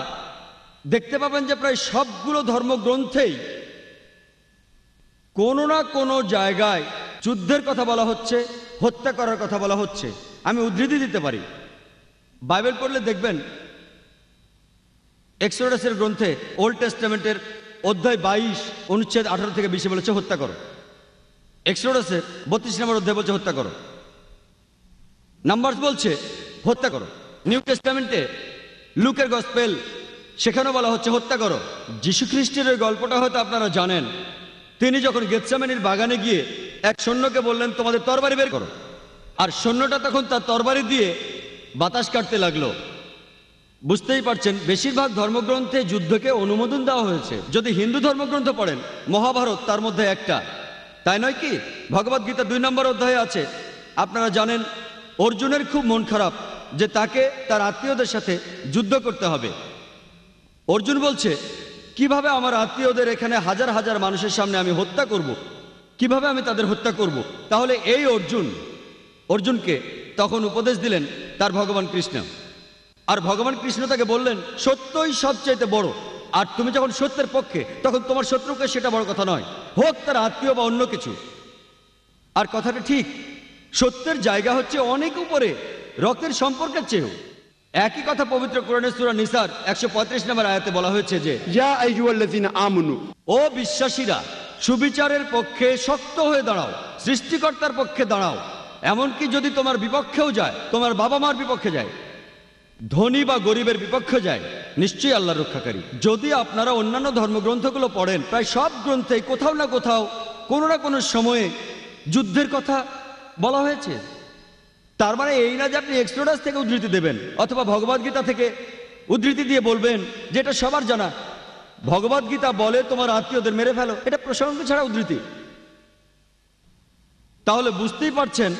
দেখতে পাবেন যে প্রায় সবগুলো ধর্মগ্রন্থেই কোনো না কোনো জায়গায় যুদ্ধের কথা বলা হচ্ছে, হত্যা করার কথা বলা হচ্ছে। আমি উদ্ধৃতি দিতে পারি। বাইবেল পড়লে দেখবেন এক্সোডাসের গ্রন্থে ওল্ড টেস্টামেন্টের অধ্যায় 22 অনুচ্ছেদ 18 থেকে 20 বলেছে হত্যা করো। এক্সোডাসের 32 নম্বর অধ্যায় বলছে হত্যা করো। নাম্বারস বলছে হত্যা করো। নিউ টেস্টামেন্টে লুকের গসপেল সেখানেও বলা হচ্ছে হত্যা করো। যীশু খ্রিস্টের ওই গল্পটা হয়তো আপনারা জানেন। তিনি যখন গেতসেমানির বাগানে গিয়ে এক সৈন্যকে বললেন তোমাদের তরবারি বের করো, আর সৈন্যটা তখন তার তরবারি দিয়ে বাতাস কাটতে লাগলো। বুঝতেই পারছেন বেশিরভাগ ধর্মগ্রন্থে যুদ্ধকে অনুমোদন দেওয়া হয়েছে। যদি হিন্দু ধর্মগ্রন্থ পড়েন, মহাভারত তার মধ্যে একটা, তাই নয় কি? ভগবদ গীতা 2 নম্বর অধ্যায়ে আছে। আপনারা জানেন অর্জুনের খুব মন খারাপ যে তাকে তার আত্মীয়দের সাথে যুদ্ধ করতে হবে। অর্জুন বলছে কিভাবে আমার আত্মীয়দের এখানে হাজার হাজার মানুষের সামনে আমি হত্যা করব, কিভাবে আমি তাদের হত্যা করব? তাহলে এই অর্জুনকে তখন উপদেশ দিলেন তার ভগবান কৃষ্ণ। আর ভগবান কৃষ্ণ তাকে বললেন সত্যই সবচাইতে বড়, আর তুমি যখন সত্যের পক্ষে তখন তোমার শত্রুকে সেটা বড় কথা নয়, হোক তার আত্মীয় বা অন্য কিছু। আর কথাটা ঠিক, সত্যের জায়গা হচ্ছে অনেক উপরে, রক্তের সম্পর্কের চেয়েও। একই কথা পবিত্র কোরআনের সূরা নিসার 135 নম্বর আয়াতে বলা হয়েছে যে ইয়া আইয়ুহাল্লাযীনা আমানু, ও বিশ্বাসীরা সুবিচারের পক্ষে শক্ত হয়ে দাঁড়াও, সৃষ্টিকর্তার পক্ষে দাঁড়াও। এমনকি যদি তোমার বিপক্ষেও যায়, তোমার বাবা মার বিপক্ষে যায়, ধনী বা গরিবের বিপক্ষে যায়, নিশ্চয়ই আল্লাহর রক্ষাকারী। যদি আপনারা অন্যান্য ধর্মগ্রন্থগুলো পড়েন, প্রায় সব গ্রন্থেই কোথাও না কোথাও কোনো না কোনো সময়ে যুদ্ধের কথা বলা হয়েছে। তার মানে এই না যে আপনি এক্সোডাস থেকে উদ্ধৃতি দেবেন অথবা ভগবদ্গীতা থেকে উদ্ধৃতি দিয়ে বলবেন যেটা সবার জানা, ভগবদ্গীতা বলে তোমার আত্মীয়দের মেরে ফেলো, এটা প্রসঙ্গ ছাড়া উদ্ধৃতি। তাহলে বুঝতেই পারছেন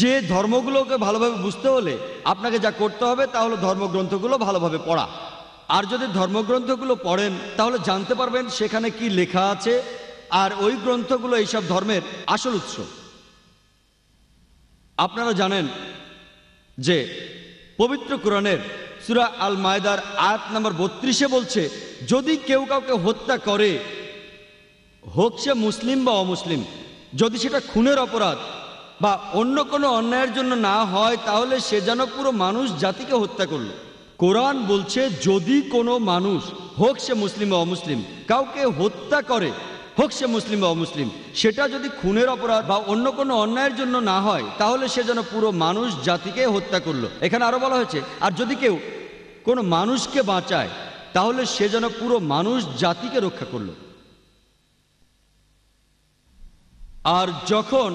যে ধর্মগুলোকে ভালোভাবে বুঝতে হলে আপনাকে যা করতে হবে তা হলো ধর্মগ্রন্থগুলো ভালোভাবে পড়া। আর যদি ধর্মগ্রন্থগুলো পড়েন তাহলে জানতে পারবেন সেখানে কি লেখা আছে, আর ওই গ্রন্থগুলো এইসব ধর্মের আসল উৎস। আপনারা জানেন যে পবিত্র কোরআনের সূরা আল মায়দার আয়াত নম্বর 32 বলছে যদি কেউ কাউকে হত্যা করে, হোক সে মুসলিম বা অমুসলিম, যদি সেটা খুনের অপরাধ বা অন্য কোনো অন্যায়ের জন্য না হয়, তাহলে সে যেন পুরো মানুষ জাতিকে হত্যা করল। কোরআন বলছে যদি কোনো মানুষ, হোক সে মুসলিম বা অমুসলিম, কাউকে হত্যা করে, হোক সে মুসলিম বা অমুসলিম, সেটা যদি খুনের অপরাধ বা অন্য কোনো অন্যায়ের জন্য না হয়, তাহলে সে যেন পুরো মানুষ জাতিকে হত্যা করলো। এখানে আরো বলা হয়েছে, আর যদি কেউ কোনো মানুষকে বাঁচায়, তাহলে সে যেন পুরো মানুষ জাতিকে রক্ষা করলো। আর যখন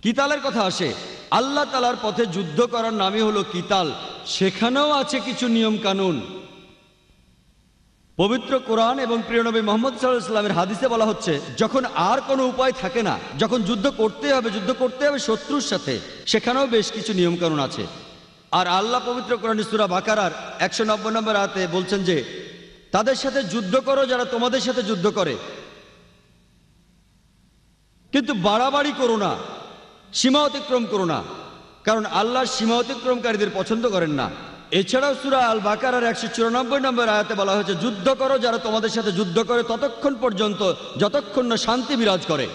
কিতালের কথা আসে, আল্লাহ তাআলার পথে যুদ্ধ করার নামই হলো কিতাল। সেখানেও আছে কিছু নিয়ম কানুন। পবিত্র কোরআন এবং প্রিয় নবী মুহাম্মদ সাল্লাল্লাহু আলাইহি ওয়াসাল্লামের হাদিসে বলা হচ্ছে, যখন আর কোনো উপায় থাকে না, যখন যুদ্ধ করতে হবে শত্রুর সাথে, সেখানেও বেশ কিছু নিয়ম কানুন আছে। আর আল্লাহ পবিত্র কোরআন সূরা বাকারার 190 নম্বর আয়াতে বলছেন যে, তাদের সাথে যুদ্ধ করো যারা তোমাদের সাথে যুদ্ধ করে, কিন্তু বাড়াবাড়ি করো না, সীমা অতিক্রম করো না, কারণ আল্লাহ সীমা অতিক্রমকারীদের পছন্দ করেন না। এছাড়াও সূরা আল বাকারার 194 নম্বর আয়াতে বলা হয়েছে, যুদ্ধ করো যারা তোমাদের সাথে যুদ্ধ করে ততক্ষণ পর্যন্ত যতক্ষণ না শান্তি বিরাজ করে।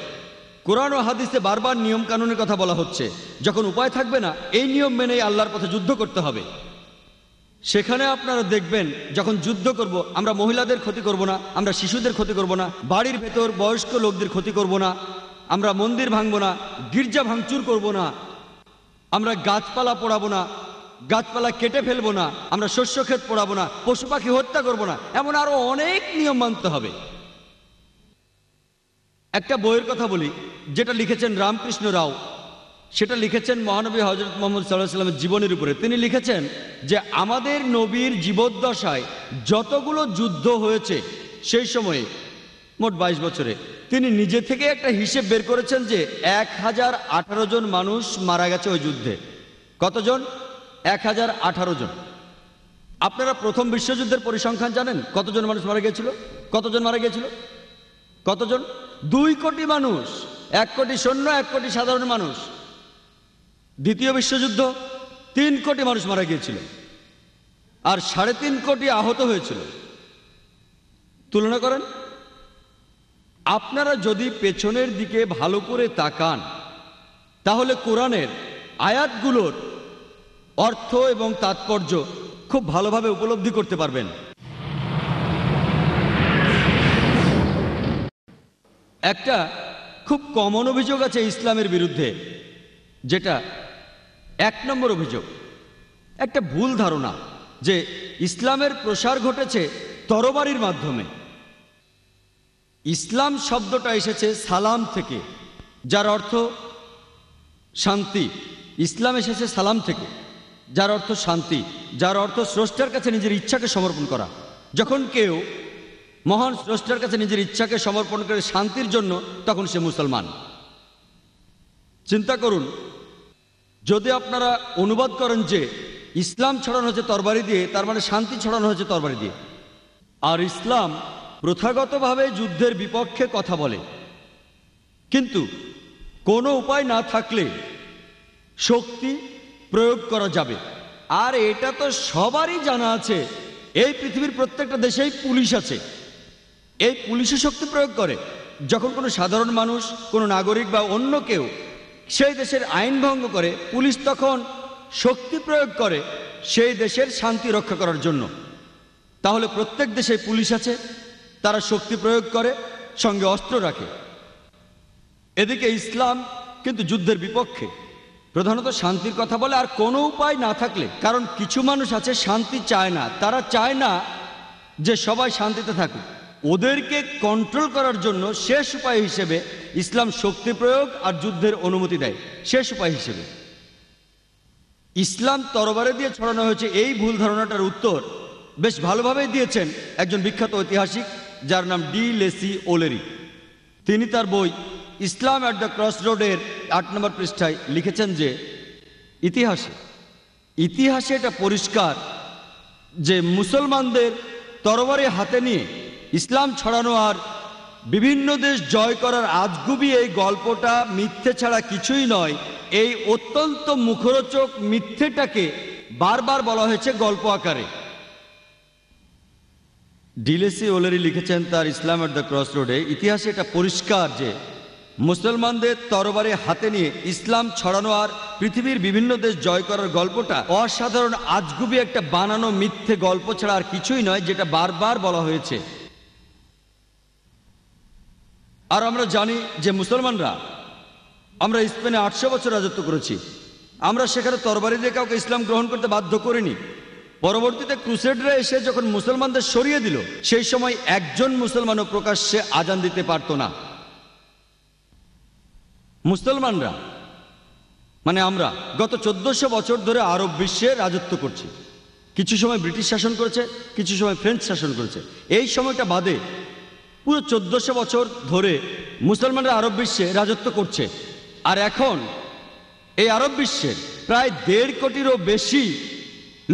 কোরআন ও হাদিসে বারবার নিয়ম কানুনের কথা বলা হচ্ছে। যখন উপায় থাকবে না, এই নিয়ম মেনেই আল্লাহর পথে যুদ্ধ করতে হবে। সেখানে আপনারা দেখবেন, যখন যুদ্ধ করব, আমরা মহিলাদের ক্ষতি করব না, আমরা শিশুদের ক্ষতি করব না, বাড়ির ভেতর বয়স্ক লোকদের ক্ষতি করব না, আমরা মন্দির ভাঙবো না, গির্জা ভাঙচুর করব না, আমরা গাছপালা পোড়াবো না, গাছপালা কেটে ফেলবো না, আমরা শস্য ক্ষেত পোড়াবো না, পশু পাখি হত্যা করবো না, এমন আরো অনেক নিয়ম মানতে হবে। একটা বইয়ের কথা বলি, যেটা লিখেছেন রামকৃষ্ণ রাও। সেটা লিখেছেন মহানবী হযরত মুহাম্মদ সাল্লাল্লাহু আলাইহি ওয়াসাল্লামের জীবনের উপরে। তিনি লিখেছেন যে, আমাদের নবীর জীবদ্দশায় যতগুলো যুদ্ধ হয়েছে সেই সময়ে, মোট 22 বছরে, তিনি নিজে থেকে একটা হিসেব বের করেছেন যে 1018 জন মানুষ মারা গেছে ওই যুদ্ধে। কতজন? 1018 জন। আপনারা প্রথম বিশ্বযুদ্ধের পরিসংখ্যান জানেন? কতজন মানুষ মারা গিয়েছিল? কতজন মারা গিয়েছিল? কতজন? 2 কোটি মানুষ, 1 কোটি সৈন্য, 1 কোটি সাধারণ মানুষ। দ্বিতীয় বিশ্বযুদ্ধ 3 কোটি মানুষ মারা গিয়েছিল, আর 3.5 কোটি আহত হয়েছিল। তুলনা করেন। আপনারা যদি পেছনের দিকে ভালো করে তাকান, তাহলে কোরআনের আয়াতগুলোর অর্থ এবং তাৎপর্য খুব ভালোভাবে উপলব্ধি করতে পারবেন। একটা খুব কমন অভিযোগ আছে ইসলামের বিরুদ্ধে, যেটা 1 নম্বর অভিযোগ, একটা ভুল ধারণা যে ইসলামের প্রসার ঘটেছে তরবারির মাধ্যমে। ইসলাম শব্দটা এসেছে সালাম থেকে, যার অর্থ শান্তি। ইসলাম এসেছে সালাম থেকে, যার অর্থ শান্তি, যার অর্থ স্রষ্টার কাছে নিজের ইচ্ছাকে সমর্পণ করা। যখন কেউ মহান স্রষ্টার কাছে নিজের ইচ্ছাকে সমর্পণ করে শান্তির জন্য, তখন সে মুসলমান। চিন্তা করুন, যদি আপনারা অনুবাদ করেন যে ইসলাম ছড়ানো হয়েছে তরবারি দিয়ে, তার মানে শান্তি ছড়ানো হয়েছে তরবারি দিয়ে। আর ইসলাম প্রথাগতভাবে যুদ্ধের বিপক্ষে কথা বলে, কিন্তু কোনো উপায় না থাকলে শক্তি প্রয়োগ করা যাবে। আর এটা তো সবারই জানা আছে, এই পৃথিবীর প্রত্যেকটা দেশেই পুলিশ আছে, এই পুলিশও শক্তি প্রয়োগ করে। যখন কোনো সাধারণ মানুষ, কোনো নাগরিক বা অন্য কেউ সেই দেশের আইন ভঙ্গ করে, পুলিশ তখন শক্তি প্রয়োগ করে সেই দেশের শান্তি রক্ষা করার জন্য। তাহলে প্রত্যেক দেশে পুলিশ আছে, তারা শক্তি প্রয়োগ করে, সঙ্গে অস্ত্র রাখে। এদিকে ইসলাম কিন্তু যুদ্ধের বিপক্ষে, প্রধানত শান্তির কথা বলে। আর কোনো উপায় না থাকলে, কারণ কিছু মানুষ আছে শান্তি চায় না, তারা চায় না যে সবাই শান্তিতে থাকুক, ওদেরকে কন্ট্রোল করার জন্য শেষ উপায় হিসেবে ইসলাম শক্তি প্রয়োগ আর যুদ্ধের অনুমতি দেয়। শেষ উপায় হিসেবে ইসলাম তরবারি দিয়ে ছড়ানো হয়েছে, এই ভুল ধারণাটার উত্তর বেশ ভালোভাবেই দিয়েছেন একজন বিখ্যাত ঐতিহাসিক, যার নাম ডি লেসি ওলেরি। তিনি তার বই ইসলাম অ্যাট দ্য ক্রস রোডের 8 নম্বর পৃষ্ঠায় লিখেছেন যে, ইতিহাসে এটা পরিষ্কার যে মুসলমানদের তরবারি হাতে নিয়ে ইসলাম ছড়ানো আর বিভিন্ন দেশ জয় করার আজগুবি এই গল্পটা মিথ্যে ছাড়া কিছুই নয়। এই অত্যন্ত মুখরোচক মিথ্যেটাকে বারবার বলা হয়েছে গল্প আকারে। ডিলেসি ওলেরি লিখেছেন তার ইসলাম অ্যাট দ্য ক্রস রোডে, ইতিহাসে এটা পরিষ্কার যে মুসলমানদের তরবারি হাতে নিয়ে ইসলাম ছড়ানো আর পৃথিবীর বিভিন্ন দেশ জয় করার গল্পটা অসাধারণ আজগুবি একটা বানানো মিথ্যে গল্প ছাড়া আর কিছুই নয়, যেটা বারবার বলা হয়েছে। আর আমরা জানি যে মুসলমানরা, আমরা স্পেনে 800 বছর রাজত্ব করেছি। আমরা সেখানে তরবারি দিয়ে কাউকে ইসলাম গ্রহণ করতে বাধ্য করিনি। পরবর্তীতে ক্রুসেডরা এসে যখন মুসলমানদের সরিয়ে দিল, সেই সময় একজন মুসলমানও প্রকাশ্যে আজান দিতে পারত না। মুসলমানরা মানে আমরা গত 1400 বছর ধরে আরব বিশ্বে রাজত্ব করছি। কিছু সময় ব্রিটিশ শাসন করেছে, কিছু সময় ফ্রেঞ্চ শাসন করেছে। এই সময়টা বাদে পুরো 1400 বছর ধরে মুসলমানরা আরব বিশ্বে রাজত্ব করছে। আর এখন এই আরব বিশ্বের প্রায় 1.5 কোটিরও বেশি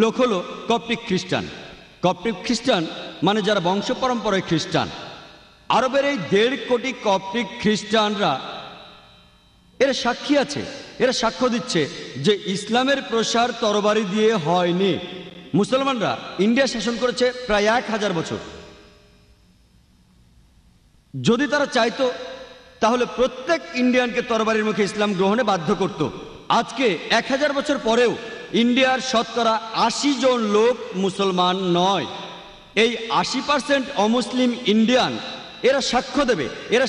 লোক হলো কপ্টিক খ্রিস্টান। কপ্টিক খ্রিস্টান মানে যারা বংশ পরম্পরায় খ্রিস্টান। আরবের এই 1.5 কোটি কপ্টিক খ্রিস্টানরা এরা সাক্ষী আছে, এরা সাক্ষ্য দিচ্ছে যে ইসলামের প্রসার তরবারি দিয়ে হয়নি। মুসলমানরা ইন্ডিয়া শাসন করেছে প্রায় 1000 বছর। যদি তারা চাইতো তাহলে প্রত্যেক ইন্ডিয়ানকে তরবারির মুখে ইসলাম গ্রহণে বাধ্য করত। আজকে 1000 বছর পরেও ইন্ডিয়ার শতকরা 80 জন লোক মুসলমান নয়। এই 80% অমুসলিম ইন্ডিয়ান এরা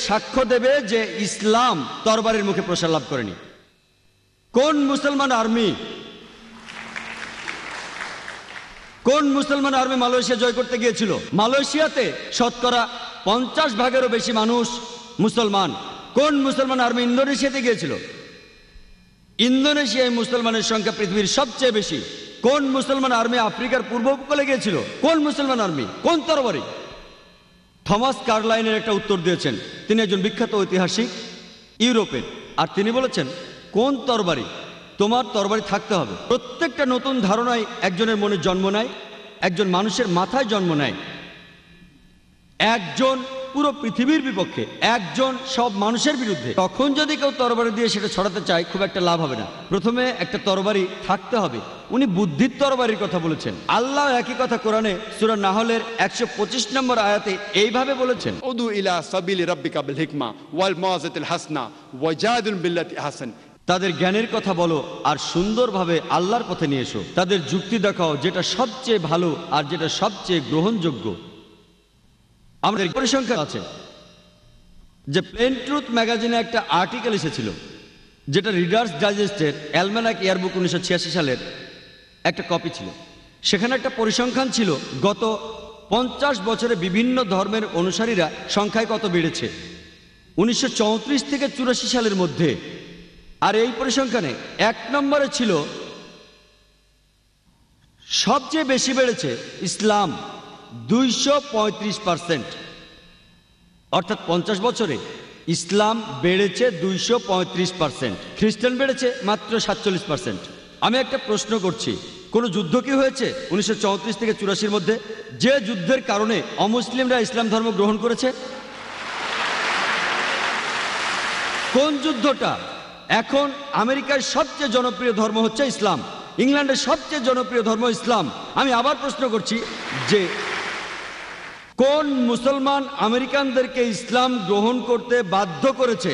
সাক্ষ্য দেবে যে ইসলাম তরবারির মুখে প্রসার লাভ করেনি। কোন মুসলমান আর্মি মালয়েশিয়া জয় করতে গিয়েছিল? মালয়েশিয়াতে শতকরা 50 ভাগেরও বেশি মানুষ মুসলমান। কোন মুসলমান আর্মি ইন্দোনেশিয়াতে গিয়েছিল? ইন্দোনেশিয়ায় মুসলমানের সংখ্যা পৃথিবীর সবচেয়ে বেশি। কোন মুসলমান আর্মি আফ্রিকার পূর্ব উপকূলে গিয়েছিল? কোন মুসলমান আর্মি? কোন তরবারি? থমাস কার্লাইনের একটা উত্তর দিয়েছেন। তিনি একজন বিখ্যাত ঐতিহাসিক ইউরোপের। আর তিনি বলেছেন, কোন তরবারি? তোমার তরবারি থাকতে হবে। প্রত্যেকটা নতুন ধারণায় একজনের মনে জন্ম নেয়, একজন মানুষের মাথায় জন্ম নেয়। একজন পুরো পৃথিবীর বিপক্ষে, একজন সব মানুষের বিরুদ্ধে। তখন যদি কেউ তরবারি দিয়ে সেটা ছড়াতে চায়, খুব একটা লাভ হবে না। প্রথমে একটা তরবারি থাকতে হবে। উনি বুদ্ধির তরবারির কথা বলেছেন। আল্লাহ একই কথা কোরআনে সূরা নাহলের 125 নম্বর আয়াতে এইভাবে বলেছেন, উদু ইলা সাবিলি রাব্বিকা বিল হিকমা ওয়াল মাওয়াযাতিল হাসনা ওয়াজাদিল বিল্লাতি আহসান। তাদের জ্ঞানের কথা বলো আর সুন্দরভাবে আল্লাহর পথে নিয়ে এসো। তাদের যুক্তি দেখাও যেটা সবচেয়ে ভালো আর যেটা সবচেয়ে গ্রহণযোগ্য। আমাদের পরিসংখ্যান আছে যে প্লেন ট্রুথ ম্যাগাজিনে একটা আর্টিকেল এসেছিল, যেটা রিডার্স ডাইজেস্টের অ্যালম্যানাক ইয়ারবুক 1986 সালের একটা কপি ছিল। সেখানে একটা পরিসংখ্যান ছিল গত 50 বছরে বিভিন্ন ধর্মের অনুসারীরা সংখ্যায় কত বেড়েছে 1934 থেকে 84 সালের মধ্যে। আর এই পরিসংখ্যানে 1 নম্বরে ছিল সবচেয়ে বেশি বেড়েছে ইসলাম, 235%। অর্থাৎ 50 বছরে ইসলাম বেড়েছে 235%, খ্রিস্টান বেড়েছে মাত্র 47%। আমি একটা প্রশ্ন করছি, কোনো যুদ্ধ কি হয়েছে 1934 থেকে 84 মধ্যে, যে যুদ্ধের কারণে অমুসলিমরা ইসলাম ধর্ম গ্রহণ করেছে? কোন যুদ্ধটা? এখন আমেরিকার সবচেয়ে জনপ্রিয় ধর্ম হচ্ছে ইসলাম, ইংল্যান্ডের সবচেয়ে জনপ্রিয় ধর্ম ইসলাম। আমি আবার প্রশ্ন করছি যে কোন মুসলমান আমেরিকানদেরকে ইসলাম গ্রহণ করতে বাধ্য করেছে?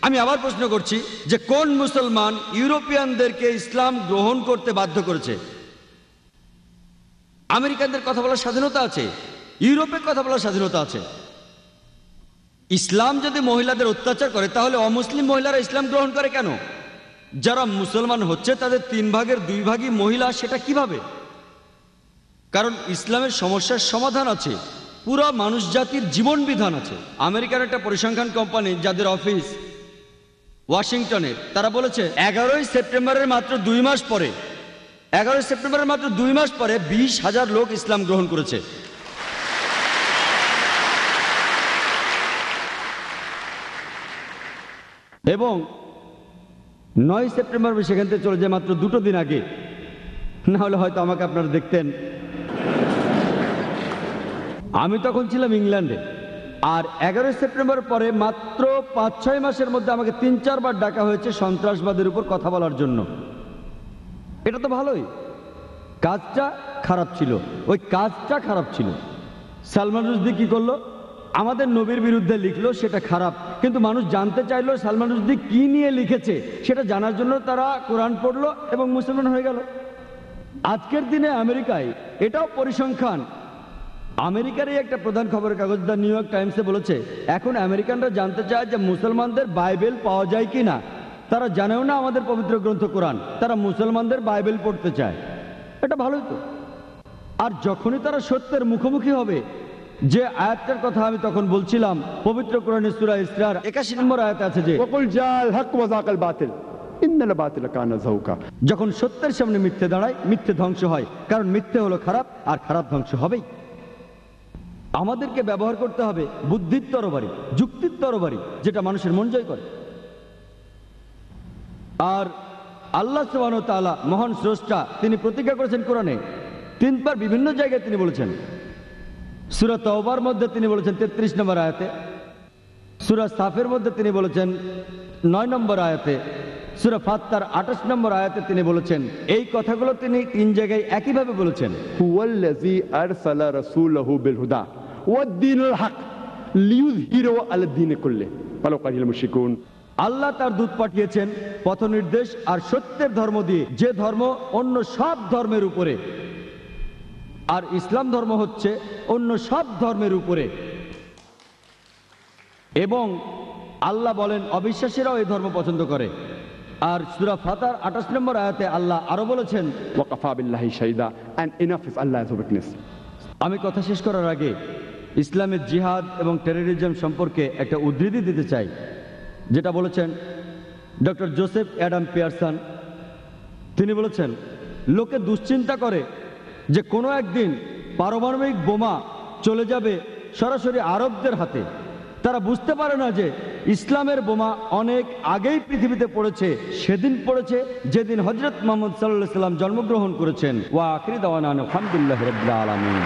আমি আবার প্রশ্ন করছি যে কোন মুসলমান ইউরোপিয়ানদেরকে ইসলাম গ্রহণ করতে বাধ্য করেছে? আমেরিকানদের কথা বলার স্বাধীনতা আছে, ইউরোপের কথা বলার স্বাধীনতা আছে। ইসলাম যদি মহিলাদের অত্যাচার করে, তাহলে অমুসলিম মহিলারা ইসলাম গ্রহণ করে কেন? যারা মুসলমান হচ্ছে তাদের 3 ভাগের 2 ভাগই মহিলা, সেটা কিভাবে? কারণ ইসলামের সমস্যার সমাধান আছে, পুরো মানুষ জাতির জীবন বিধান আছে। আমেরিকার একটা পরিসংখ্যান কোম্পানি যাদের অফিস ওয়াশিংটনে, তারা বলেছে 11 সেপ্টেম্বরের মাত্র 2 মাস পরে 20,000 লোক ইসলাম গ্রহণ করেছে। এবং 9 সেপ্টেম্বর সেখান থেকে চলে যায় মাত্র 2 দিন আগে। না হলে হয়তো আমাকে আপনারা দেখতেন। আমি তখন ছিলাম ইংল্যান্ডে। আর 11 সেপ্টেম্বর পরে মাত্র 5-6 মাসের মধ্যে আমাকে 3-4 বার ডাকা হয়েছে সন্ত্রাসবাদের উপর কথা বলার জন্য। এটা তো ভালোই, কাজটা খারাপ ছিল, ওই কাজটা খারাপ ছিল। সালমান রুশদি কি করলো? আমাদের নবীর বিরুদ্ধে লিখলো, সেটা খারাপ। কিন্তু মানুষ জানতে চাইলো সালমান রুশদি কি নিয়ে লিখেছে, সেটা জানার জন্য তারা কোরআন পড়লো এবং মুসলমান হয়ে গেল। আজকের দিনে আমেরিকায় এটাও পরিসংখ্যান, আমেরিকারই একটা প্রধান খবরের কাগজ দ্য নিউ ইয়র্ক টাইমসে বলেছে, এখন আমেরিকানরা জানতে চায় যে মুসলমানদের বাইবেল পাওয়া যায় কি না। তারা জানেও না আমাদের পবিত্র গ্রন্থ কোরআন, তারা মুসলমানদের বাইবেল পড়তে চায়। এটা ভালোই তো। আর যখনই তারা সত্যের মুখোমুখি হবে, যে আয়াতটার কথা আমি তখন বলছিলাম, পবিত্র কোরআনের সূরা ইসরার 81 নম্বর আয়াতে আছে যে وقل جاء الحق وزهق الباطل إن الباطل كان زهوقا। যখন সত্যের সামনে মিথ্যে দাঁড়ায়, মিথ্যে ধ্বংস হয়, কারণ মিথ্যে হলো খারাপ আর খারাপ ধ্বংস হবেই। আমাদেরকে ব্যবহার করতে হবে বুদ্ধির তরবারি, যুক্তির তরবারি, যেটা মানুষের মন জয় করে। আর আল্লাহ সুবহানাহু ওয়া তাআলা মহান স্রষ্টা, তিনি প্রতিজ্ঞা করেছেন কোরআনে 3 বার বিভিন্ন জায়গায় তিনি বলেছেন। সূরা তাওবার মধ্যে তিনি বলেছেন 33 নম্বর আয়াতে, সূরা সাফের মধ্যে তিনি বলেছেন 9 নম্বর আয়াতে, সূরা ফাত্তার 28 নম্বর আয়াতে তিনি বলেছেন। এই কথাগুলো তিনি 3 জায়গায় একইভাবে বলেছেন। هو الذي أرسل رسوله بالهدى والدين الحق ليظهره على الدين كله ولو كره المشركون। আল্লাহ তার দূত পাঠিয়েছেন পথ নির্দেশ আর সত্যের ধর্ম দিয়ে, যে ধর্ম অন্য সব ধর্মের উপরে, আর ইসলাম ধর্ম হচ্ছে অন্য সব ধর্মের উপরে। এবং আল্লাহ বলেন অবিশ্বাসীরাও এই ধর্ম পছন্দ করে। আর সূরা ফাতার 28 নম্বর আয়াতে আল্লাহ আরো বলেছেন, وكفى بالله شهيدا and enough is Allah as a witness। আমি কথা শেষ করার আগে ইসলামের জিহাদ এবং টেররিজম সম্পর্কে একটা উদ্ধৃতি দিতে চাই, যেটা বলেছেন ডক্টর জোসেফ অ্যাডাম পিয়ারসন। তিনি বলেছেন, লোকে দুশ্চিন্তা করে যে কোনো একদিন পারমাণবিক বোমা চলে যাবে সরাসরি আরবদের হাতে। তারা বুঝতে পারে না যে ইসলামের বোমা অনেক আগেই পৃথিবীতে পড়েছে, সেদিন পড়েছে যেদিন হযরত মুহাম্মদ সাল্লাল্লাহু আলাইহি ওয়াসাল্লাম জন্মগ্রহণ করেছেন। ওয়া আখিরি দাওয়ানা আলহামদুলিল্লাহি রাব্বিল আলামিন।